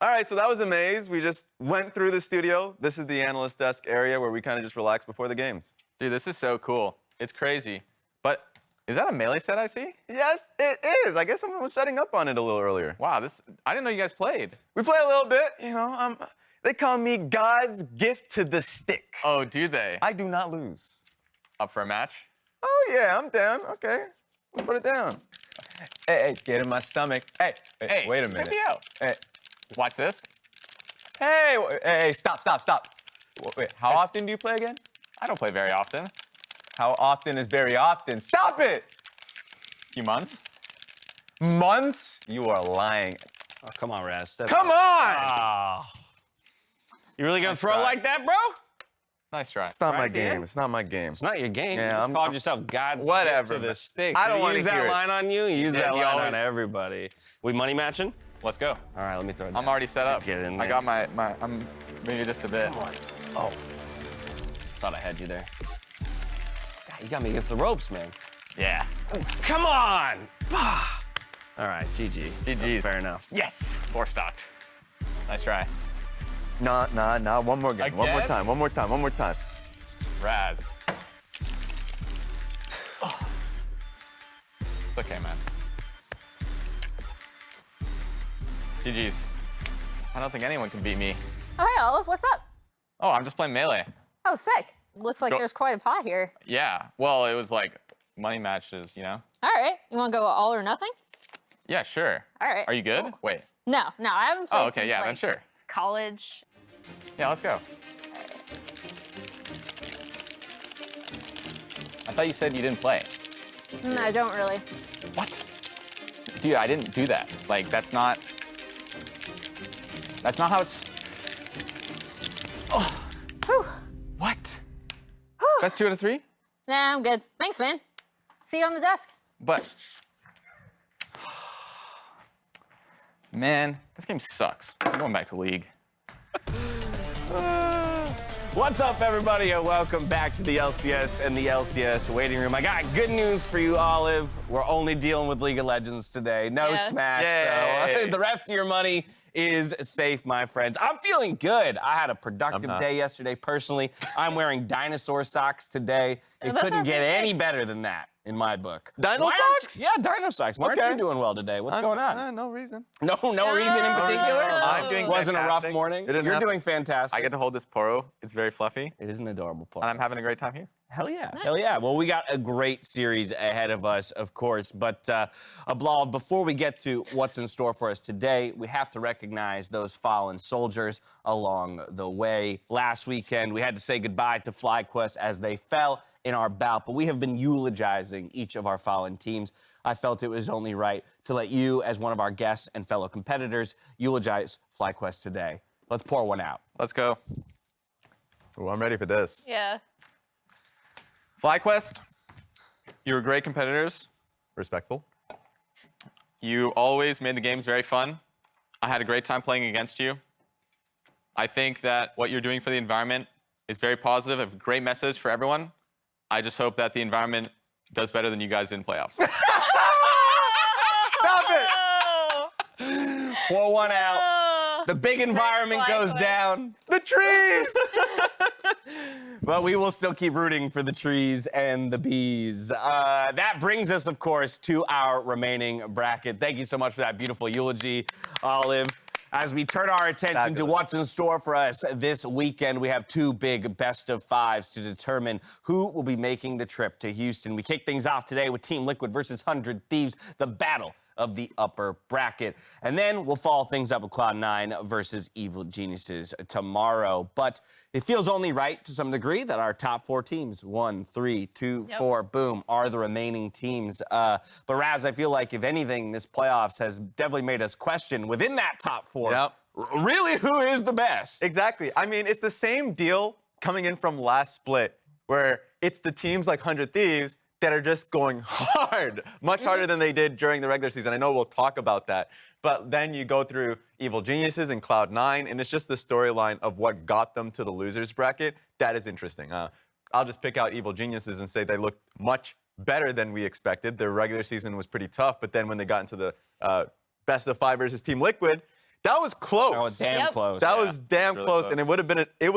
All right, so that was a maze. We just went through the studio. This is the analyst desk area where we kind of just relax before the games. Dude, this is so cool. It's crazy. But is that a melee set I see? Yes, it is. I guess someone was setting up on it a little earlier. Wow, I didn't know you guys played. We play a little bit, you know. They call me God's gift to the stick. Oh, do they? I do not lose. Up for a match? Oh, yeah, I'm down. Okay, let's put it down. Hey, get in my stomach. Hey, wait a minute. Check me out. Hey. Watch this. Hey, stop. Wait, how often do you play again? I don't play very often. How often is very often? Stop it! Few months. Months? You are lying. Oh, come on, Raz. Come on! Ah. You really gonna throw try. like that, bro? Nice try. It's not my Right, game. Dan? It's not my game. It's not your game. Yeah, You just called yourself God's whatever, gift to man. the stick. I don't You wanna use that hear it. line on you. You use that you line always- on everybody. We money matching? Let's go. All right, let me throw it down. I'm already set up. Get in I there. got my I'm maybe just a bit. Oh, thought I had you there. God, you got me against the ropes, man. Yeah. Come on! All right, GG. GG's. Fair enough. Yes. 4 stocked. Nice try. Nah. One more game. One more Again? time. Raz. Oh. It's okay, man. GG's. I don't think anyone can beat me. Oh, hey, Olive, what's up? Oh, I'm just playing melee. Oh, sick. Looks like Go- there's quite a pot here. Yeah. Well, it was like money matches, you know? All right, you want to go all or nothing? Yeah, sure. All right. Are you good? Wait. No, I haven't played Oh, okay, since, yeah, like, then sure. college. Yeah, let's go. I thought you said you didn't play. No, I don't really. What? Dude, I didn't do that. Like, that's not how it's. Oh. Whew. What? Whew. That's 2 out of 3? Nah, I'm good. Thanks, man. See you on the desk. But. Man, this game sucks. I'm going back to League. What's up, everybody, and welcome back to the LCS and the LCS waiting room. I got good news for you, Olive. We're only dealing with League of Legends today. No Yeah. Smash, Yay. so the rest of your money is safe, my friends. I'm feeling good. I had a productive day yesterday, personally. I'm wearing dinosaur socks today. It those couldn't are get pretty any sick. better than that, in my book. Dino Why aren't- socks? Yeah, dino socks. Why aren't Okay. you doing well today? What's going on? No reason. No reason in particular? I'm doing Wasn't a rough fantastic. morning? It didn't You're happen. doing fantastic. I get to hold this Poro. It's very fluffy, It is an adorable play. and I'm having a great time here. Hell yeah. Hell yeah. Well, we got a great series ahead of us, of course. But, Abbedagge, before we get to what's in store for us today, we have to recognize those fallen soldiers along the way. Last weekend, we had to say goodbye to FlyQuest as they fell in our bout, but we have been eulogizing each of our fallen teams. I felt it was only right to let you, as one of our guests and fellow competitors, eulogize FlyQuest today. Let's pour one out. Let's go. Ooh, I'm ready for this. Yeah. FlyQuest, you were great competitors. Respectful. You always made the games very fun. I had a great time playing against you. I think that what you're doing for the environment is very positive, a great message for everyone. I just hope that the environment does better than you guys did in playoffs. Stop it! Pour one out. The big environment goes FlyQuest. down. The trees! But we will still keep rooting for the trees and the bees. That brings us, of course, to our remaining bracket. Thank you so much for that beautiful eulogy, Olive. As we turn our attention to what's in store for us this weekend, we have 2 big best-of-5s to determine who will be making the trip to Houston. We kick things off today with Team Liquid versus 100 Thieves, the battle of the upper bracket. And then we'll follow things up with Cloud9 versus Evil Geniuses tomorrow. But it feels only right to some degree that our top 4 teams, 1, 3, 2, 4, boom, are the remaining teams. But Raz, I feel like if anything, this playoffs has definitely made us question within that top 4, really who is the best? Exactly. I mean, it's the same deal coming in from last split, where it's the teams like 100 Thieves that are just going hard, much harder than they did during the regular season. I know we'll talk about that. But then you go through Evil Geniuses and Cloud9, and it's just the storyline of what got them to the losers bracket. That is interesting. I'll just pick out Evil Geniuses and say they looked much better than we expected. Their regular season was pretty tough, but then when they got into the best of 5 versus Team Liquid, That was close. That was damn Yep. close. That was damn really close, close. and it would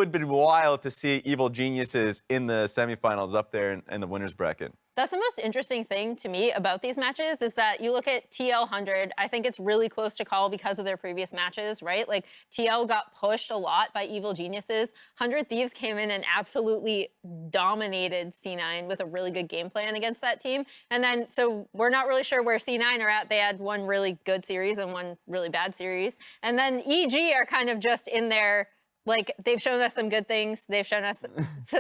have been wild to see Evil Geniuses in the semifinals up there in the winners bracket. That's the most interesting thing to me about these matches is that you look at TL 100, I think it's really close to call because of their previous matches, right? Like TL got pushed a lot by Evil Geniuses. 100 Thieves came in and absolutely dominated C9 with a really good game plan against that team. And then, so we're not really sure where C9 are at. They had one really good series and one really bad series. And then EG are kind of just in there. Like, they've shown us some good things. They've shown us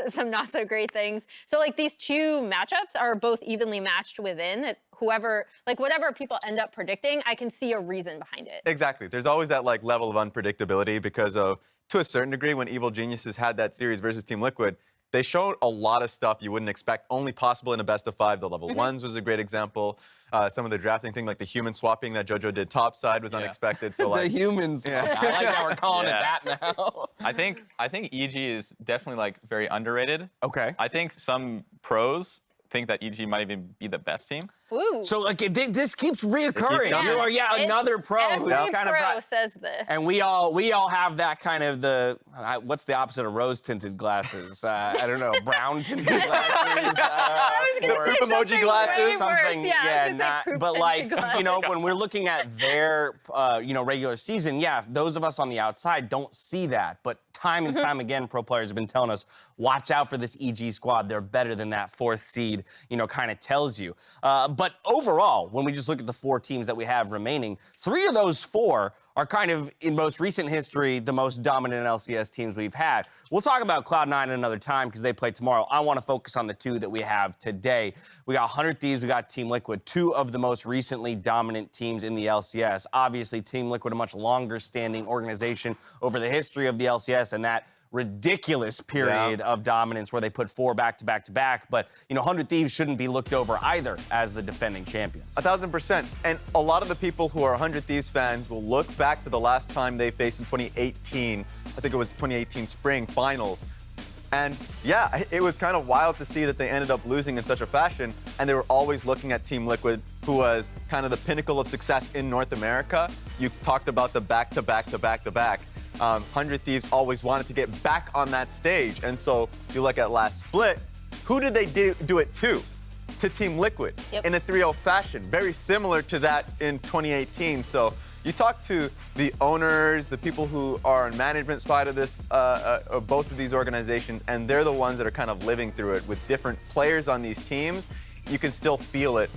some not so great things. So, like, these two matchups are both evenly matched within. Whoever, like, whatever people end up predicting, I can see a reason behind it. Exactly. There's always that like level of unpredictability because of, to a certain degree, when Evil Geniuses had that series versus Team Liquid, they showed a lot of stuff you wouldn't expect, only possible in a best of 5. The level 1s was a great example. Some of the drafting thing, like the human swapping that JoJo did topside was unexpected. So The like, humans. I like that we're calling it Yeah. that now. I think EG is definitely like very underrated. Okay. I think some pros think that EG might even be the best team. Woo. So like this keeps reoccurring. coming. You are It's- another pro Every who's kind pro of says this. and we all have that kind of what's the opposite of rose tinted glasses? I don't know, brown tinted glasses. I was gonna for- say poop emoji something glasses? way worse. something, Yeah, I was gonna say not, poop but tinted like, glasses. you know, when we're looking at their, regular season, yeah, those of us on the outside don't see that. But time and time again, pro players have been telling us, watch out for this EG squad. They're better than that 4th seed, kind of tells you. But overall, when we just look at the 4 teams that we have remaining, 3 of those 4 are kind of, in most recent history, the most dominant LCS teams we've had. We'll talk about Cloud9 another time because they play tomorrow. I want to focus on the 2 that we have today. We got 100 Thieves, we got Team Liquid, 2 of the most recently dominant teams in the LCS. Obviously, Team Liquid, a much longer standing organization over the history of the LCS, and that ridiculous period of dominance where they put 4 back-to-back-to-back. But, 100 Thieves shouldn't be looked over either as the defending champions. 1,000%. And a lot of the people who are 100 Thieves fans will look back to the last time they faced in 2018. I think it was 2018 Spring Finals. And yeah, it was kind of wild to see that they ended up losing in such a fashion. And they were always looking at Team Liquid, who was kind of the pinnacle of success in North America. You talked about the back-to-back-to-back-to-back. 100 Thieves always wanted to get back on that stage. And so you look at last split, who did they do it to? To Team Liquid in a 3-0 fashion, very similar to that in 2018. So you talk to the owners, the people who are on management side of this, of both of these organizations, and they're the ones that are kind of living through it with different players on these teams. You can still feel it,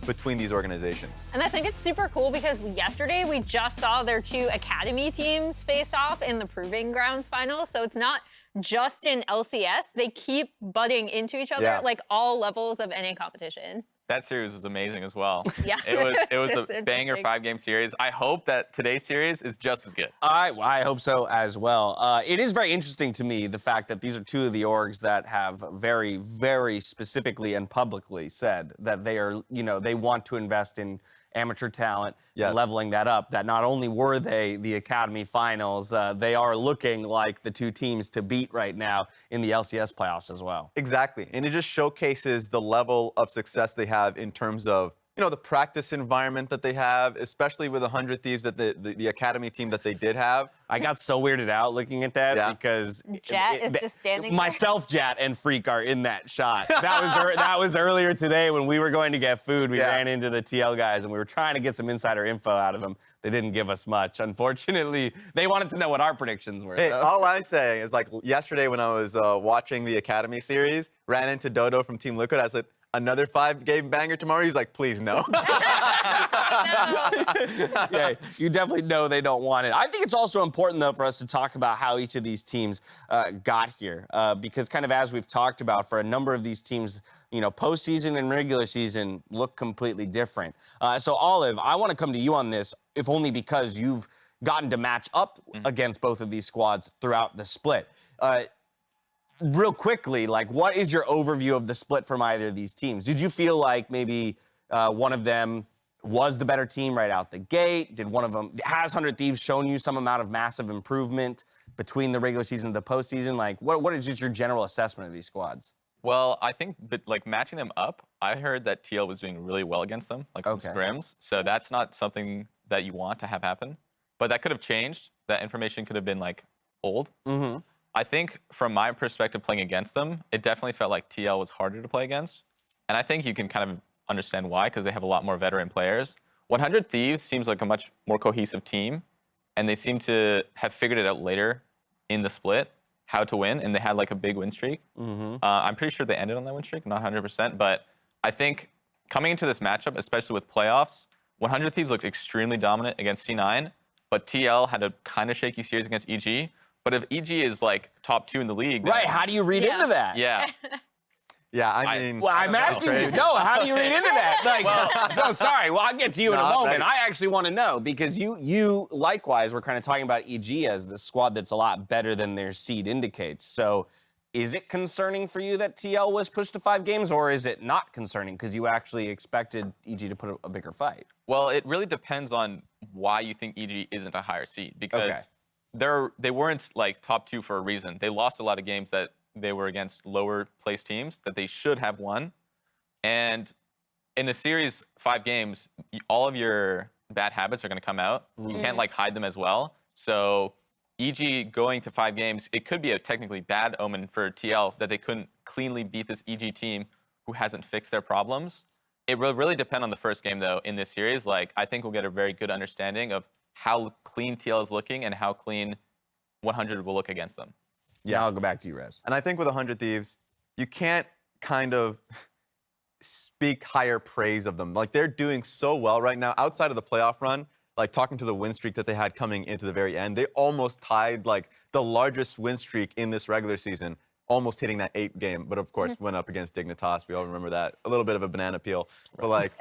between these organizations. And I think it's super cool because yesterday we just saw their 2 academy teams face off in the Proving Grounds final. So it's not just in LCS. They keep butting into each other at like all levels of NA competition. That series was amazing as well. Yeah. It was It's a banger interesting. 5-game series. I hope that today's series is just as good. I hope so as well. It is very interesting to me, the fact that these are 2 of the orgs that have very, very specifically and publicly said that they are, they want to invest in amateur talent, Yes. leveling that up. That not only were they the Academy finals, they are looking like the 2 teams to beat right now in the LCS playoffs as well. Exactly. And it just showcases the level of success they have in terms of, the practice environment that they have, especially with 100 Thieves, that the academy team that they did have. I got so weirded out looking at that Yeah. because Jatt is just standing there. myself, Jatt, and Phreak are in that shot. That was earlier today when we were going to get food. We Yeah. ran into the TL guys and we were trying to get some insider info out of them. They didn't give us much. Unfortunately, they wanted to know what our predictions were. Hey, though. all I'm saying is, like, yesterday when I was watching the Academy series, ran into Dodo from Team Liquid. I said, another 5-game banger tomorrow? He's like, please no. Yeah, you definitely know they don't want it. I think it's also important, though, for us to talk about how each of these teams got here. Because kind of as we've talked about, for a number of these teams, postseason and regular season look completely different. So, Olive, I want to come to you on this, if only because you've gotten to match up against both of these squads throughout the split. Real quickly, like, what is your overview of the split from either of these teams? Did you feel like maybe one of them was the better team right out the gate? Did one of them, has 100 Thieves shown you some amount of massive improvement between the regular season and the postseason? Like, what is just your general assessment of these squads? Well, I think like matching them up, I heard that TL was doing really well against them, like on Okay. scrims. So that's not something that you want to have happen. but that could have changed. That information could have been like old. I think from my perspective playing against them, it definitely felt like TL was harder to play against. And I think you can kind of understand why, because they have a lot more veteran players. 100 Thieves seems like a much more cohesive team, and they seem to have figured it out later in the split how to win, and they had like a big win streak. I'm pretty sure they ended on that win streak, not 100%, but I think coming into this matchup, especially with playoffs, 100 Thieves looked extremely dominant against C9, but TL had a kind of shaky series against EG. But if EG is like top 2 in the league, then, Right, how do you read into that? yeah. Yeah, I mean. Well, I'm asking you. No, how do you read into that? Like, no, sorry. Well, I'll get to you in a moment. I actually want to know because you likewise were kind of talking about EG as the squad that's a lot better than their seed indicates. So, is it concerning for you that TL was pushed to 5 games, or is it not concerning because you actually expected EG to put a bigger fight? Well, it really depends on why you think EG isn't a higher seed because they weren't like top 2 for a reason. They lost a lot of games that they were against lower placed teams that they should have won. And in a series 5 games, all of your bad habits are going to come out. You can't like hide them as well. So EG going to 5 games, it could be a technically bad omen for TL that they couldn't cleanly beat this EG team who hasn't fixed their problems. It will really depend on the first game though in this series. Like I think we'll get a very good understanding of how clean TL is looking and how clean 100 will look against them. Yeah, I'll go back to you, Rez. And I think with 100 Thieves, you can't kind of speak higher praise of them. Like they're doing so well right now outside of the playoff run. Like talking to the win streak that they had coming into the very end, they almost tied like the largest win streak in this regular season, almost hitting that 8 game. But of course, went up against Dignitas. We all remember that. A little bit of a banana peel. But like,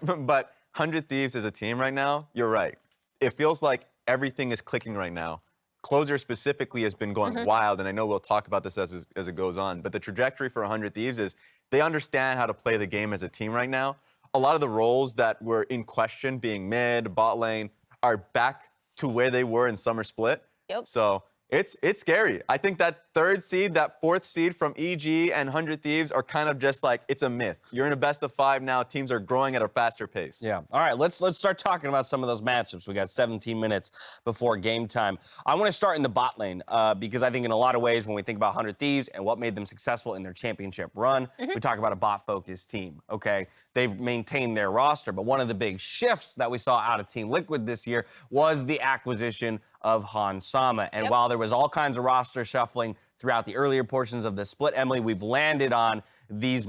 but 100 Thieves as a team right now, you're right. It feels like everything is clicking right now. Closer specifically has been going wild, and I know we'll talk about this as it goes on, but the trajectory for 100 Thieves is they understand how to play the game as a team right now. A lot of the roles that were in question, being mid, bot lane, are back to where they were in Summer Split. So it's scary. I think that 3rd seed, that 4th seed from EG and 100 Thieves are kind of just like, it's a myth. You're in a best of 5 now. Teams are growing at a faster pace. Yeah. All right, let's start talking about some of those matchups. We got 17 minutes before game time. I want to start in the bot lane because I think in a lot of ways when we think about 100 Thieves and what made them successful in their championship run, we talk about a bot-focused team, okay? They've maintained their roster, but one of the big shifts that we saw out of Team Liquid this year was the acquisition of Hans Sama. And while there was all kinds of roster shuffling throughout the earlier portions of the split, Emily, we've landed on these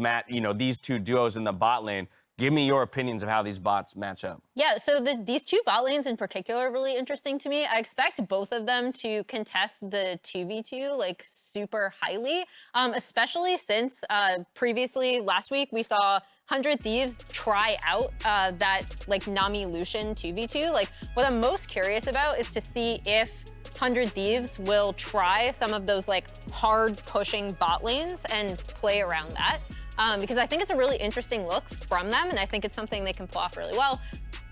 these 2 duos in the bot lane. Give me your opinions of how these bots match up. Yeah, so these 2 bot lanes in particular are really interesting to me. I expect both of them to contest the 2v2 like super highly, especially since previously last week we saw 100 Thieves try out that like Nami Lucian 2v2. Like what I'm most curious about is to see if 100 Thieves will try some of those like hard pushing bot lanes and play around that. Because I think it's a really interesting look from them, and I think it's something they can pull off really well.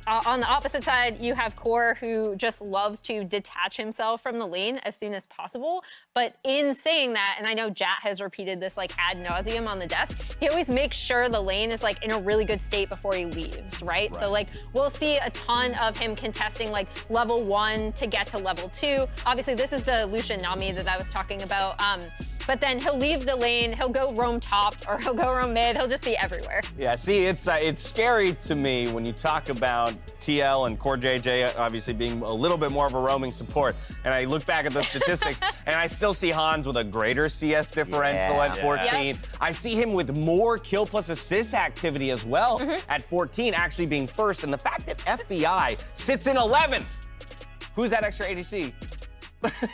On the opposite side, you have Core, who just loves to detach himself from the lane as soon as possible. But in saying that, and I know Jatt has repeated this like ad nauseum on the desk, he always makes sure the lane is like in a really good state before he leaves, right? So like we'll see a ton of him contesting like level 1 to get to level 2. Obviously, this is the Lucian Nami that I was talking about. But then he'll leave the lane, he'll go roam top, or he'll go roam mid, he'll just be everywhere. Yeah, see, it's scary to me when you talk about TL and CoreJJ obviously being a little bit more of a roaming support. And I look back at the statistics, and I still see Hans with a greater CS differential at 14. I see him with more kill plus assist activity as well at 14, actually being first. And the fact that FBI sits in 11th, who's that extra ADC?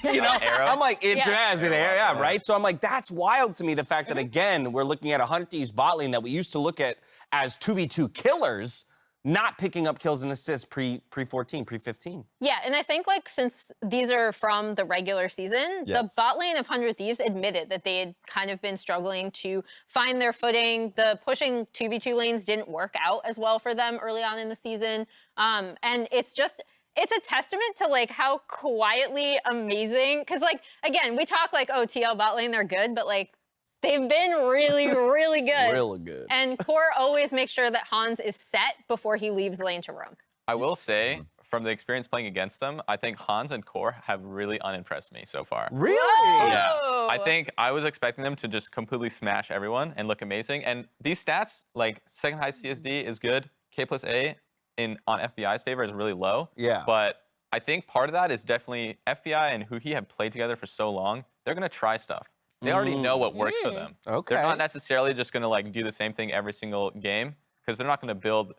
Arrow? I'm like, it has an area, right? So I'm like, that's wild to me, the fact that, again, we're looking at a 100 Thieves bot lane that we used to look at as 2v2 killers, not picking up kills and assists pre-14, pre-15. Yeah, and I think like since these are from the regular season, the bot lane of 100 Thieves admitted that they had kind of been struggling to find their footing. The pushing 2v2 lanes didn't work out as well for them early on in the season. And it's a testament to like how quietly amazing, because like, again, we talk like, oh, TL bot lane, they're good, but like, they've been really, really good. Really good. And Core always makes sure that Hans is set before he leaves lane to roam. I will say, from the experience playing against them, I think Hans and Core have really unimpressed me so far. Really? Yeah. Whoa. I think I was expecting them to just completely smash everyone and look amazing. And these stats, like second highest CSD is good, K plus A on FBI's favor is really low. Yeah. But I think part of that is definitely FBI and huhi have played together for so long, they're gonna try stuff. They already know what works for them. Okay. They're not necessarily just gonna like do the same thing every single game because they're not gonna build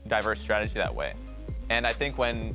diverse strategy that way. And I think when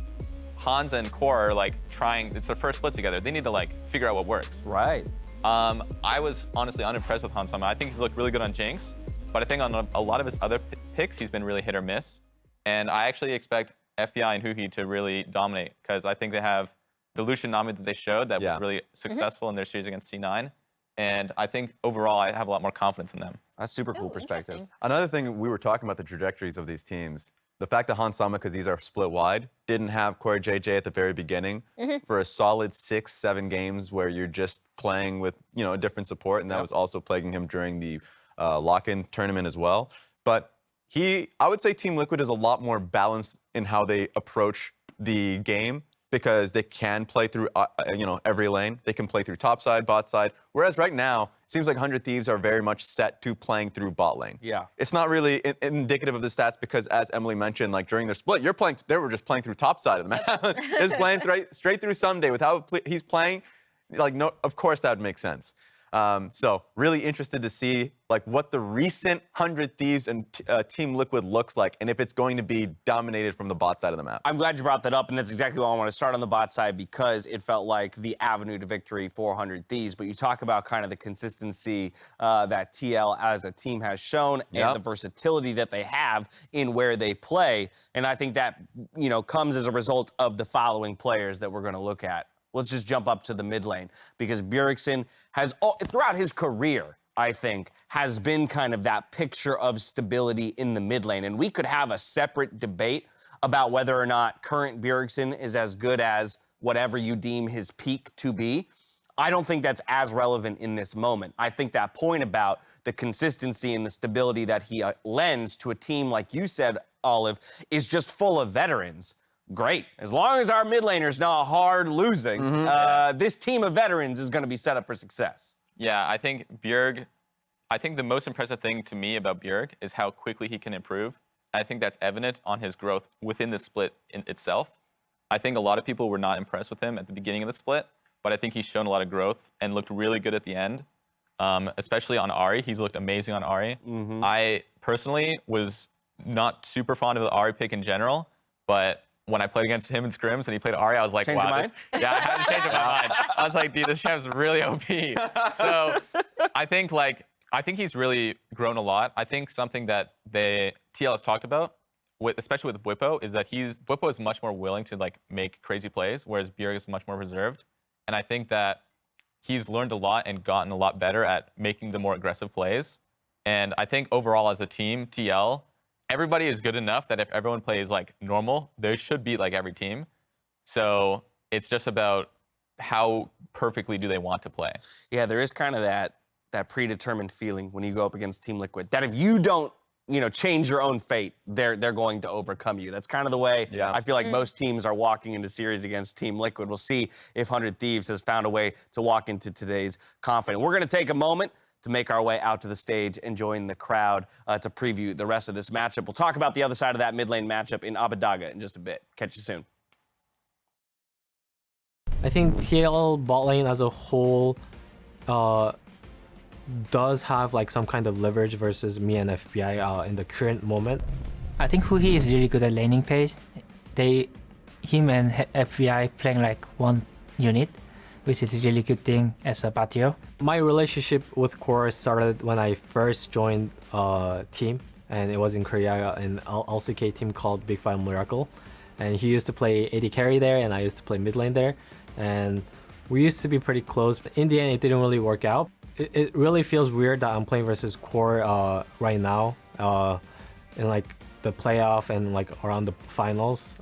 Hans and Core are like trying, it's their first split together, they need to like figure out what works. Right. I was honestly unimpressed with Hans. I think he's looked really good on Jinx, but I think on a lot of his other picks, he's been really hit or miss. And I actually expect FBI and huhi to really dominate because I think they have the Lucian Nami that they showed that was really successful in their series against C9. And I think overall, I have a lot more confidence in them. That's super cool perspective. Interesting. Another thing, we were talking about the trajectories of these teams. The fact that Hans Sama, because these are split wide, didn't have CoreJJ at the very beginning for a solid 6-7 games where you're just playing with a different support, and that was also plaguing him during the lock-in tournament as well. But I would say Team Liquid is a lot more balanced in how they approach the game because they can play through every lane. They can play through top side, bot side. Whereas right now, it seems like 100 Thieves are very much set to playing through bot lane. Yeah. It's not really indicative of the stats because, as Emily mentioned, like during their split, they were just playing through top side of the map. Just playing straight through Ssumday with how he's playing. Like, no, of course that would make sense. So really interested to see like what the recent 100 Thieves and Team Liquid looks like and if it's going to be dominated from the bot side of the map. I'm glad you brought that up, and that's exactly why I want to start on the bot side because it felt like the avenue to victory for 100 Thieves. But you talk about kind of the consistency that TL as a team has shown and the versatility that they have in where they play. And I think that, comes as a result of the following players that we're going to look at. Let's just jump up to the mid lane because Bjergsen has, throughout his career, I think, has been kind of that picture of stability in the mid lane. And we could have a separate debate about whether or not current Bjergsen is as good as whatever you deem his peak to be. I don't think that's as relevant in this moment. I think that point about the consistency and the stability that he lends to a team, like you said, Olive, is just full of veterans. Great. As long as our mid laner's not hard losing, this team of veterans is going to be set up for success. Yeah, I think the most impressive thing to me about Bjerg is how quickly he can improve. I think that's evident on his growth within the split in itself. I think a lot of people were not impressed with him at the beginning of the split, but I think he's shown a lot of growth and looked really good at the end, especially on Ahri. He's looked amazing on Ahri. I personally was not super fond of the Ahri pick in general, but when I played against him in scrims and he played Ahri, I was like, Change your wow. mind? Yeah, I had to change my mind. I was like, dude, this champ's really OP. So I think he's really grown a lot. I think something that TL has talked about, especially with Bwipo, is that Bwipo is much more willing to like make crazy plays, whereas Bjerg is much more reserved. And I think that he's learned a lot and gotten a lot better at making the more aggressive plays. And I think overall as a team, TL, everybody is good enough that if everyone plays like normal, they should beat like every team. So it's just about how perfectly do they want to play. Yeah, there is kind of that predetermined feeling when you go up against Team Liquid that if you don't, change your own fate, they're going to overcome you. That's kind of the way I feel like most teams are walking into series against Team Liquid. We'll see if 100 Thieves has found a way to walk into today's confident. We're going to take a moment to make our way out to the stage and join the crowd to preview the rest of this matchup. We'll talk about the other side of that mid lane matchup in Abbedagge in just a bit. Catch you soon. I think TL bot lane as a whole does have like some kind of leverage versus me and FBI in the current moment. I think huhi is really good at laning pace. Him and FBI playing like one unit, which is a really good thing as a patio. My relationship with Core started when I first joined a team, and it was in Korea, an LCK team called Big Five Miracle. And he used to play AD carry there, and I used to play mid lane there. And we used to be pretty close, but in the end, it didn't really work out. It really feels weird that I'm playing versus Core right now in like the playoff and like around the finals,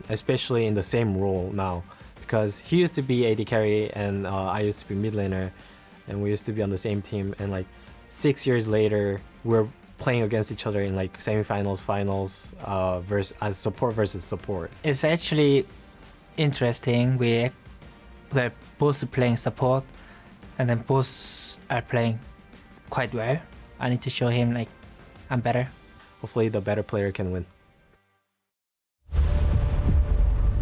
especially in the same role now. Because he used to be AD carry and I used to be mid laner, and we used to be on the same team. And like 6 years later, we're playing against each other in like semifinals, finals, as support versus support. It's actually interesting. We're both playing support, and then both are playing quite well. I need to show him like I'm better. Hopefully the better player can win.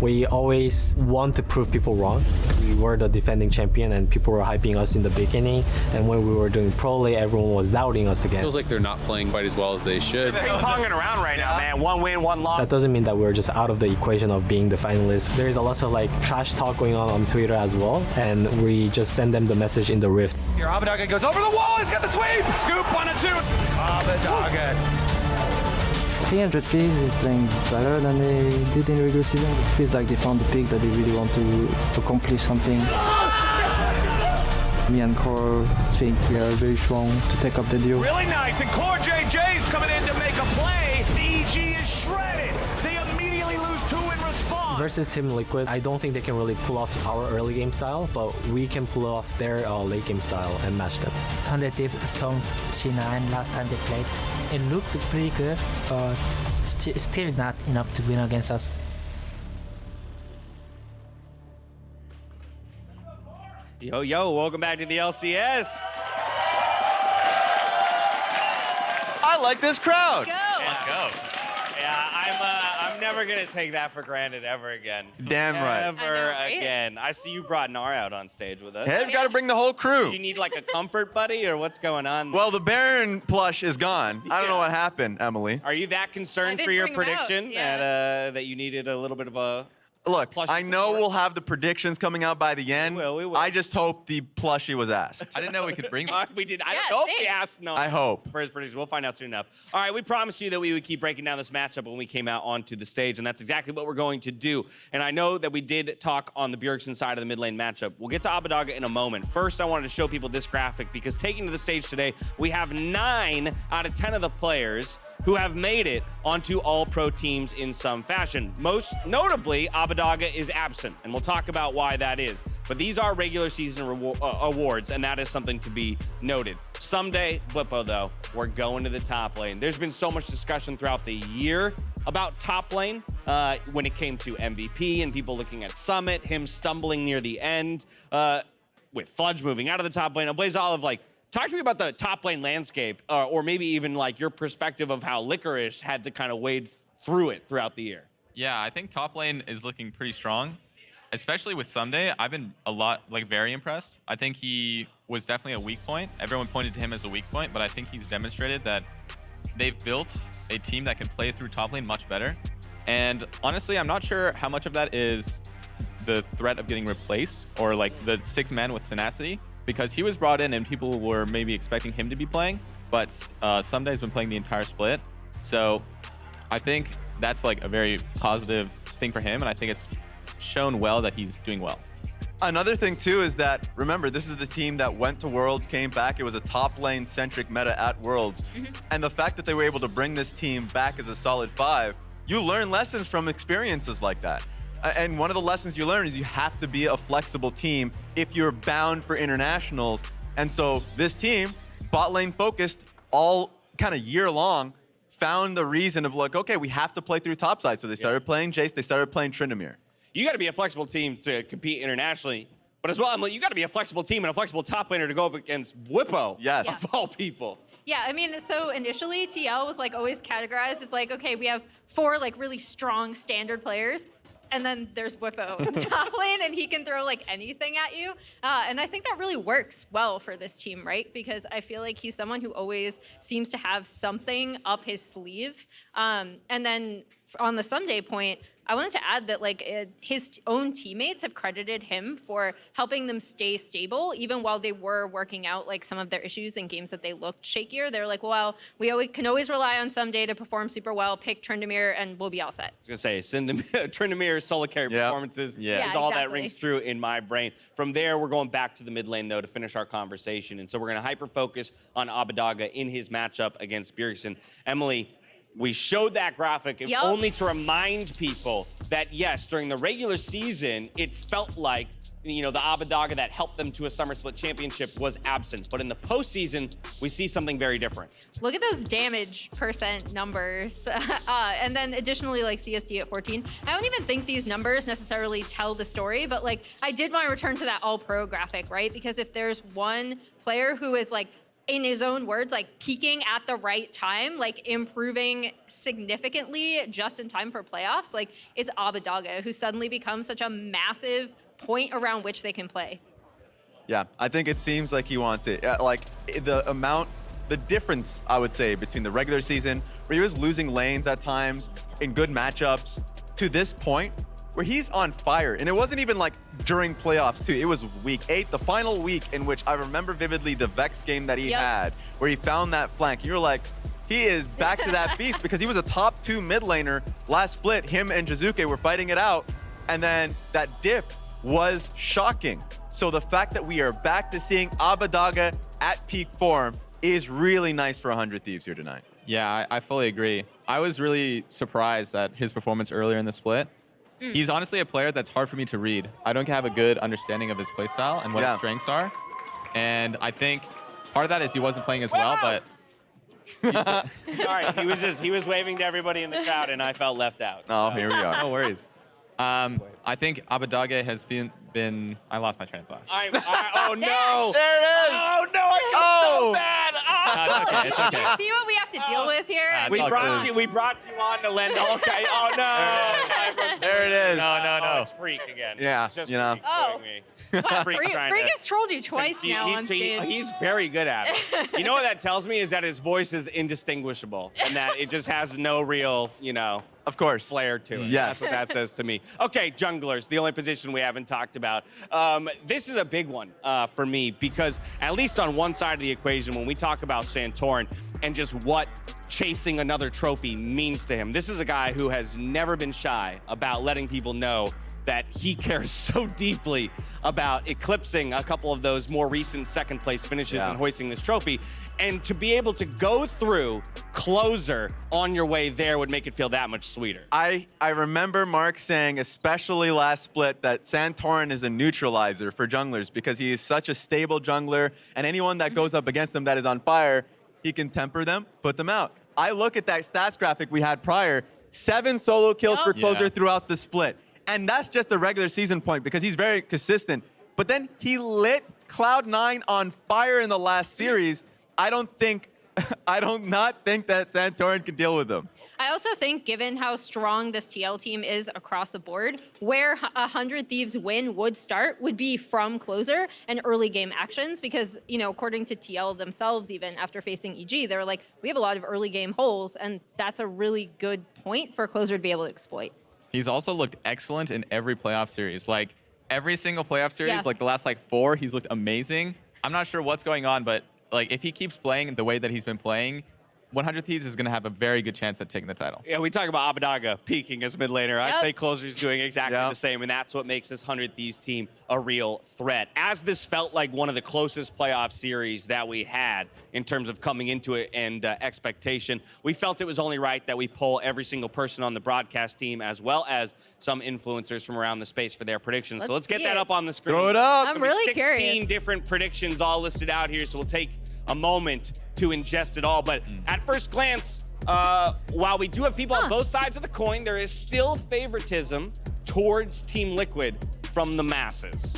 We always want to prove people wrong. We were the defending champion and people were hyping us in the beginning. And when we were doing Pro Lay, everyone was doubting us again. Feels like they're not playing quite as well as they should. Ping-ponging around right now, man. One win, one loss. That doesn't mean that we're just out of the equation of being the finalists. There is a lot of like trash talk going on Twitter as well. And we just send them the message in the Rift. Here, Abbedagge goes over the wall. He's got the sweep. Scoop on a 2. Abbedagge. I think 100 Thieves is playing better than they did in the regular season. It feels like they found the pick that they really want to accomplish something. Me and Core think we are very strong to take up the deal. Really nice, and CoreJJ is coming in to make a play. The EG is shredded. They immediately lose 2 in response. Versus Team Liquid, I don't think they can really pull off our early game style, but we can pull off their late game style and match them. 100 Thieves stormed C9 last time they played. It looked pretty good, but still not enough to win against us. Yo, welcome back to the LCS. I like this crowd. Let's go. Yeah, I'm never gonna take that for granted ever again. Damn right. Ever I know, right? again. I see you brought Nar out on stage with us. Hey, we got to bring the whole crew. Do you need like a comfort buddy or what's going on? Well, the Baron plush is gone. I don't know what happened, Emily. Are you that concerned I for your didn't bring him out, prediction yeah. that you needed a little bit of a? Look, Plush I know support. we'll have the predictions coming out by the end. We will. I just hope the plushie was asked. I didn't know we could bring We did. I Yeah, don't know if we same. asked. No. I hope. For his prediction, we'll find out soon enough. All right, we promised you that we would keep breaking down this matchup when we came out onto the stage, and that's exactly what we're going to do. And I know that we did talk on the Bjergsen side of the mid lane matchup. We'll get to Abbedagge in a moment. First, I wanted to show people this graphic because taking to the stage today, we have 9 out of 10 of the players who have made it onto all-pro teams in some fashion. Most notably, Abbedagge is absent, and we'll talk about why that is. But these are regular season awards, and that is something to be noted. Ssumday, Bwipo, though, we're going to the top lane. There's been so much discussion throughout the year about top lane when it came to MVP and people looking at Summit, him stumbling near the end, with Fudge moving out of the top lane. Blaze Olive, like, talk to me about the top lane landscape, or maybe even like your perspective of how FLICKR had to kind of wade through it throughout the year. Yeah, I think top lane is looking pretty strong, especially with Ssumday. I've been very impressed. I think he was definitely a weak point. Everyone pointed to him as a weak point, but I think he's demonstrated that they've built a team that can play through top lane much better. And honestly, I'm not sure how much of that is the threat of getting replaced or like the 6-man with tenacity, because he was brought in and people were maybe expecting him to be playing, but Ssumday's been playing the entire split. So I think that's like a very positive thing for him, and I think it's shown well that he's doing well. Another thing too is that, remember, this is the team that went to Worlds, came back. It was a top lane centric meta at Worlds. And the fact that they were able to bring this team back as a solid 5, you learn lessons from experiences like that. And one of the lessons you learn is you have to be a flexible team if you're bound for internationals. And so this team, bot lane focused all kind of year long, found the reason of like, okay, we have to play through topside. So they started playing Jace, they started playing Tryndamere. You got to be a flexible team to compete internationally, but as well, you got to be a flexible team and a flexible top laner to go up against Bwipo. Yes. Of all people. Yeah, I mean, so initially TL was like always categorized as like, okay, we have 4 like really strong standard players. And then there's Bwipo in the top lane, and he can throw like anything at you. And I think that really works well for this team, right? Because I feel like he's someone who always seems to have something up his sleeve. And then on the Ssumday point, I wanted to add that like his own teammates have credited him for helping them stay stable, even while they were working out like some of their issues in games that they looked shakier. They're like, well, we can always rely on Ssumday to perform super well, pick Tryndamere, and we'll be all set. I was going to say, Tryndamere solo carry performances is all that exactly. rings true in my brain. From there, we're going back to the mid lane, though, to finish our conversation. And so we're going to hyper-focus on Abbedagge in his matchup against Bjergsen. Emily, we showed that graphic only to remind people that, yes, during the regular season, it felt like the Abbedagge that helped them to a Summer Split championship was absent. But in the postseason, we see something very different. Look at those damage % numbers. And then additionally, like CSD at 14. I don't even think these numbers necessarily tell the story, but like I did want to return to that all-pro graphic, right? Because if there's one player who is like, in his own words, like peaking at the right time, like improving significantly just in time for playoffs, like it's Abbedagge, who suddenly becomes such a massive point around which they can play. Yeah, I think it seems like he wants it. Like the difference, I would say, between the regular season, where he was losing lanes at times in good matchups, to this point, where he's on fire. And it wasn't even like during playoffs too. It was week 8, the final week, in which I remember vividly the Vex game that he had, where he found that flank. You were like, he is back to that beast, because he was a top 2 mid laner last split. Him and Jizuke were fighting it out. And then that dip was shocking. So the fact that we are back to seeing Abbedagge at peak form is really nice for 100 Thieves here tonight. Yeah, I fully agree. I was really surprised at his performance earlier in the split. He's honestly a player that's hard for me to read. I don't have a good understanding of his playstyle and what his strengths are. And I think part of that is he wasn't playing as well, but... Sorry, he was waving to everybody in the crowd, and I felt left out. Oh, here we are. No worries. I think Abbedagge has been... I lost my train of thought. Oh, no. There it is. Oh, no, I feel so bad. No, it's okay. You see what we have to deal with here? We brought you on to lend. Okay. Oh, no. There it is. No. Oh, it's Phreak again. Yeah, It's just you know. Phreak doing me. Wow, Phreak trying Phreak to- has trolled you twice now on stage. He's very good at it. You know what that tells me is that his voice is indistinguishable and that it just has no real, Of course. flair to it. Yes. That's what that says to me. Okay, junglers, the only position we haven't talked about. This is a big one for me, because at least on one side of the equation, when we talk about Santorin and just what chasing another trophy means to him, this is a guy who has never been shy about letting people know that he cares so deeply about eclipsing a couple of those more recent second place finishes and hoisting this trophy. And to be able to go through closer on your way there would make it feel that much sweeter. I remember Mark saying, especially last split, that Santorin is a neutralizer for junglers, because he is such a stable jungler, and anyone that goes up against him that is on fire, he can temper them, put them out. I look at that stats graphic we had prior, 7 solo kills per closer throughout the split. And that's just a regular season point, because he's very consistent. But then he lit Cloud9 on fire in the last series. I don't not think that Santorin can deal with them. I also think, given how strong this TL team is across the board, where 100 Thieves win would start would be from closer and early game actions, because, according to TL themselves, even after facing EG, they were like, we have a lot of early game holes, and that's a really good point for closer to be able to exploit. He's also looked excellent in every playoff series. Like, every single playoff series, like the last 4, he's looked amazing. I'm not sure what's going on, but if he keeps playing the way that he's been playing, 100 Thieves is going to have a very good chance at taking the title. Yeah, we talk about Abbedagge peaking as mid laner. I'd say Closer's doing exactly the same, and that's what makes this 100 Thieves team a real threat. As this felt like one of the closest playoff series that we had in terms of coming into it and expectation, we felt it was only right that we poll every single person on the broadcast team, as well as some influencers from around the space for their predictions. So let's get that up on the screen. Throw it up. I'm really 16 curious. different predictions all listed out here, so we'll take a moment to ingest it all. But at first glance, while we do have people on both sides of the coin, there is still favoritism towards Team Liquid from the masses.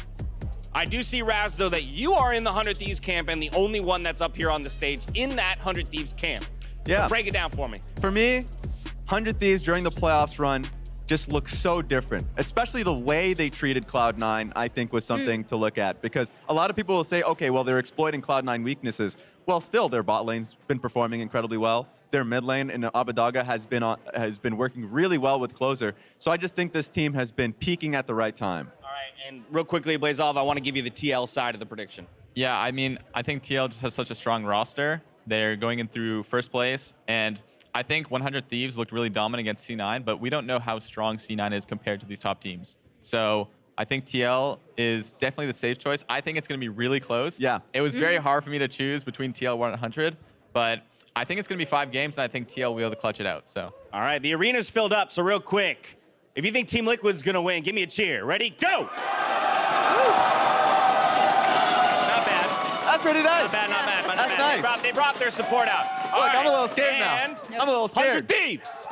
I do see, Raz, though, that you are in the 100 Thieves camp and the only one that's up here on the stage in that 100 Thieves camp. So break it down for me. For me, 100 Thieves during the playoffs run just looks so different. Especially the way they treated Cloud9, I think, was something to look at. Because a lot of people will say, okay, well, they're exploiting Cloud9 weaknesses. Well, still, their bot lane's been performing incredibly well. Their mid lane in Abbedagge has been working really well with Closer. So I just think this team has been peaking at the right time. All right, and real quickly, Blazov, I want to give you the TL side of the prediction. Yeah, I mean, I think TL just has such a strong roster. They're going in through first place, and I think 100 Thieves looked really dominant against C9, but we don't know how strong C9 is compared to these top teams. So I think TL is definitely the safe choice. I think it's going to be really close. Yeah. It was very hard for me to choose between TL and 100, but I think it's going to be 5 games, and I think TL will be able to clutch it out. So. All right, the arena's filled up, so real quick, if you think Team Liquid's going to win, give me a cheer. Ready? Go! Not bad. That's pretty nice. Not bad, not bad. Not That's bad. nice. They brought their support out. All Look, right. I'm a little scared now. And I'm a little 100 scared. Thieves.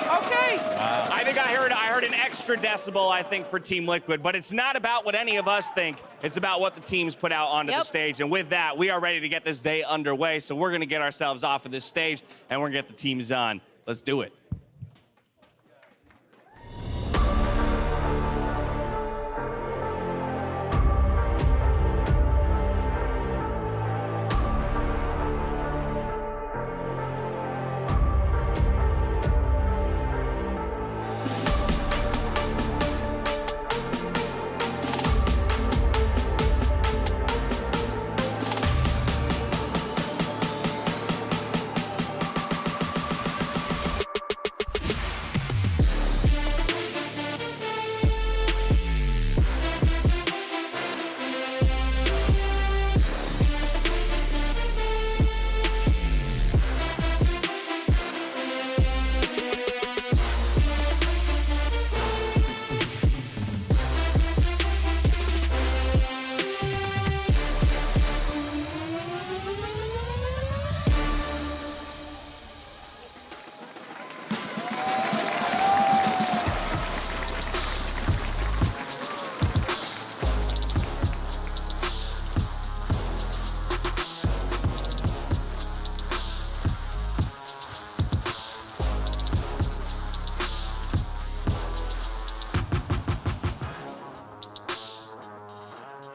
Okay. I think I heard an extra decibel, I think, for Team Liquid, but it's not about what any of us think. It's about what the teams put out onto the stage. And with that, we are ready to get this day underway. So we're going to get ourselves off of this stage, and we're going to get the teams on. Let's do it.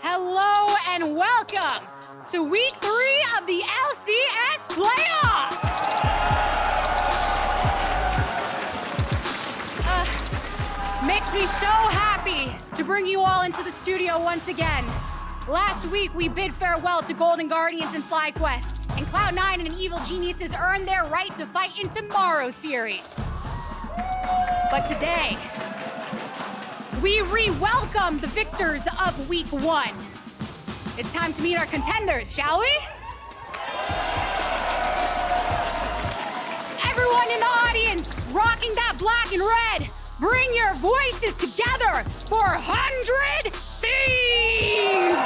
Hello and welcome to week 3 of the LCS playoffs. Makes me so happy to bring you all into the studio once again. Last week, we bid farewell to Golden Guardians and FlyQuest, and Cloud9 and Evil Geniuses earned their right to fight in tomorrow's series. But today, we re-welcome the victors of week 1. It's time to meet our contenders, shall we? Everyone in the audience, rocking that black and red, bring your voices together for 100 Thieves!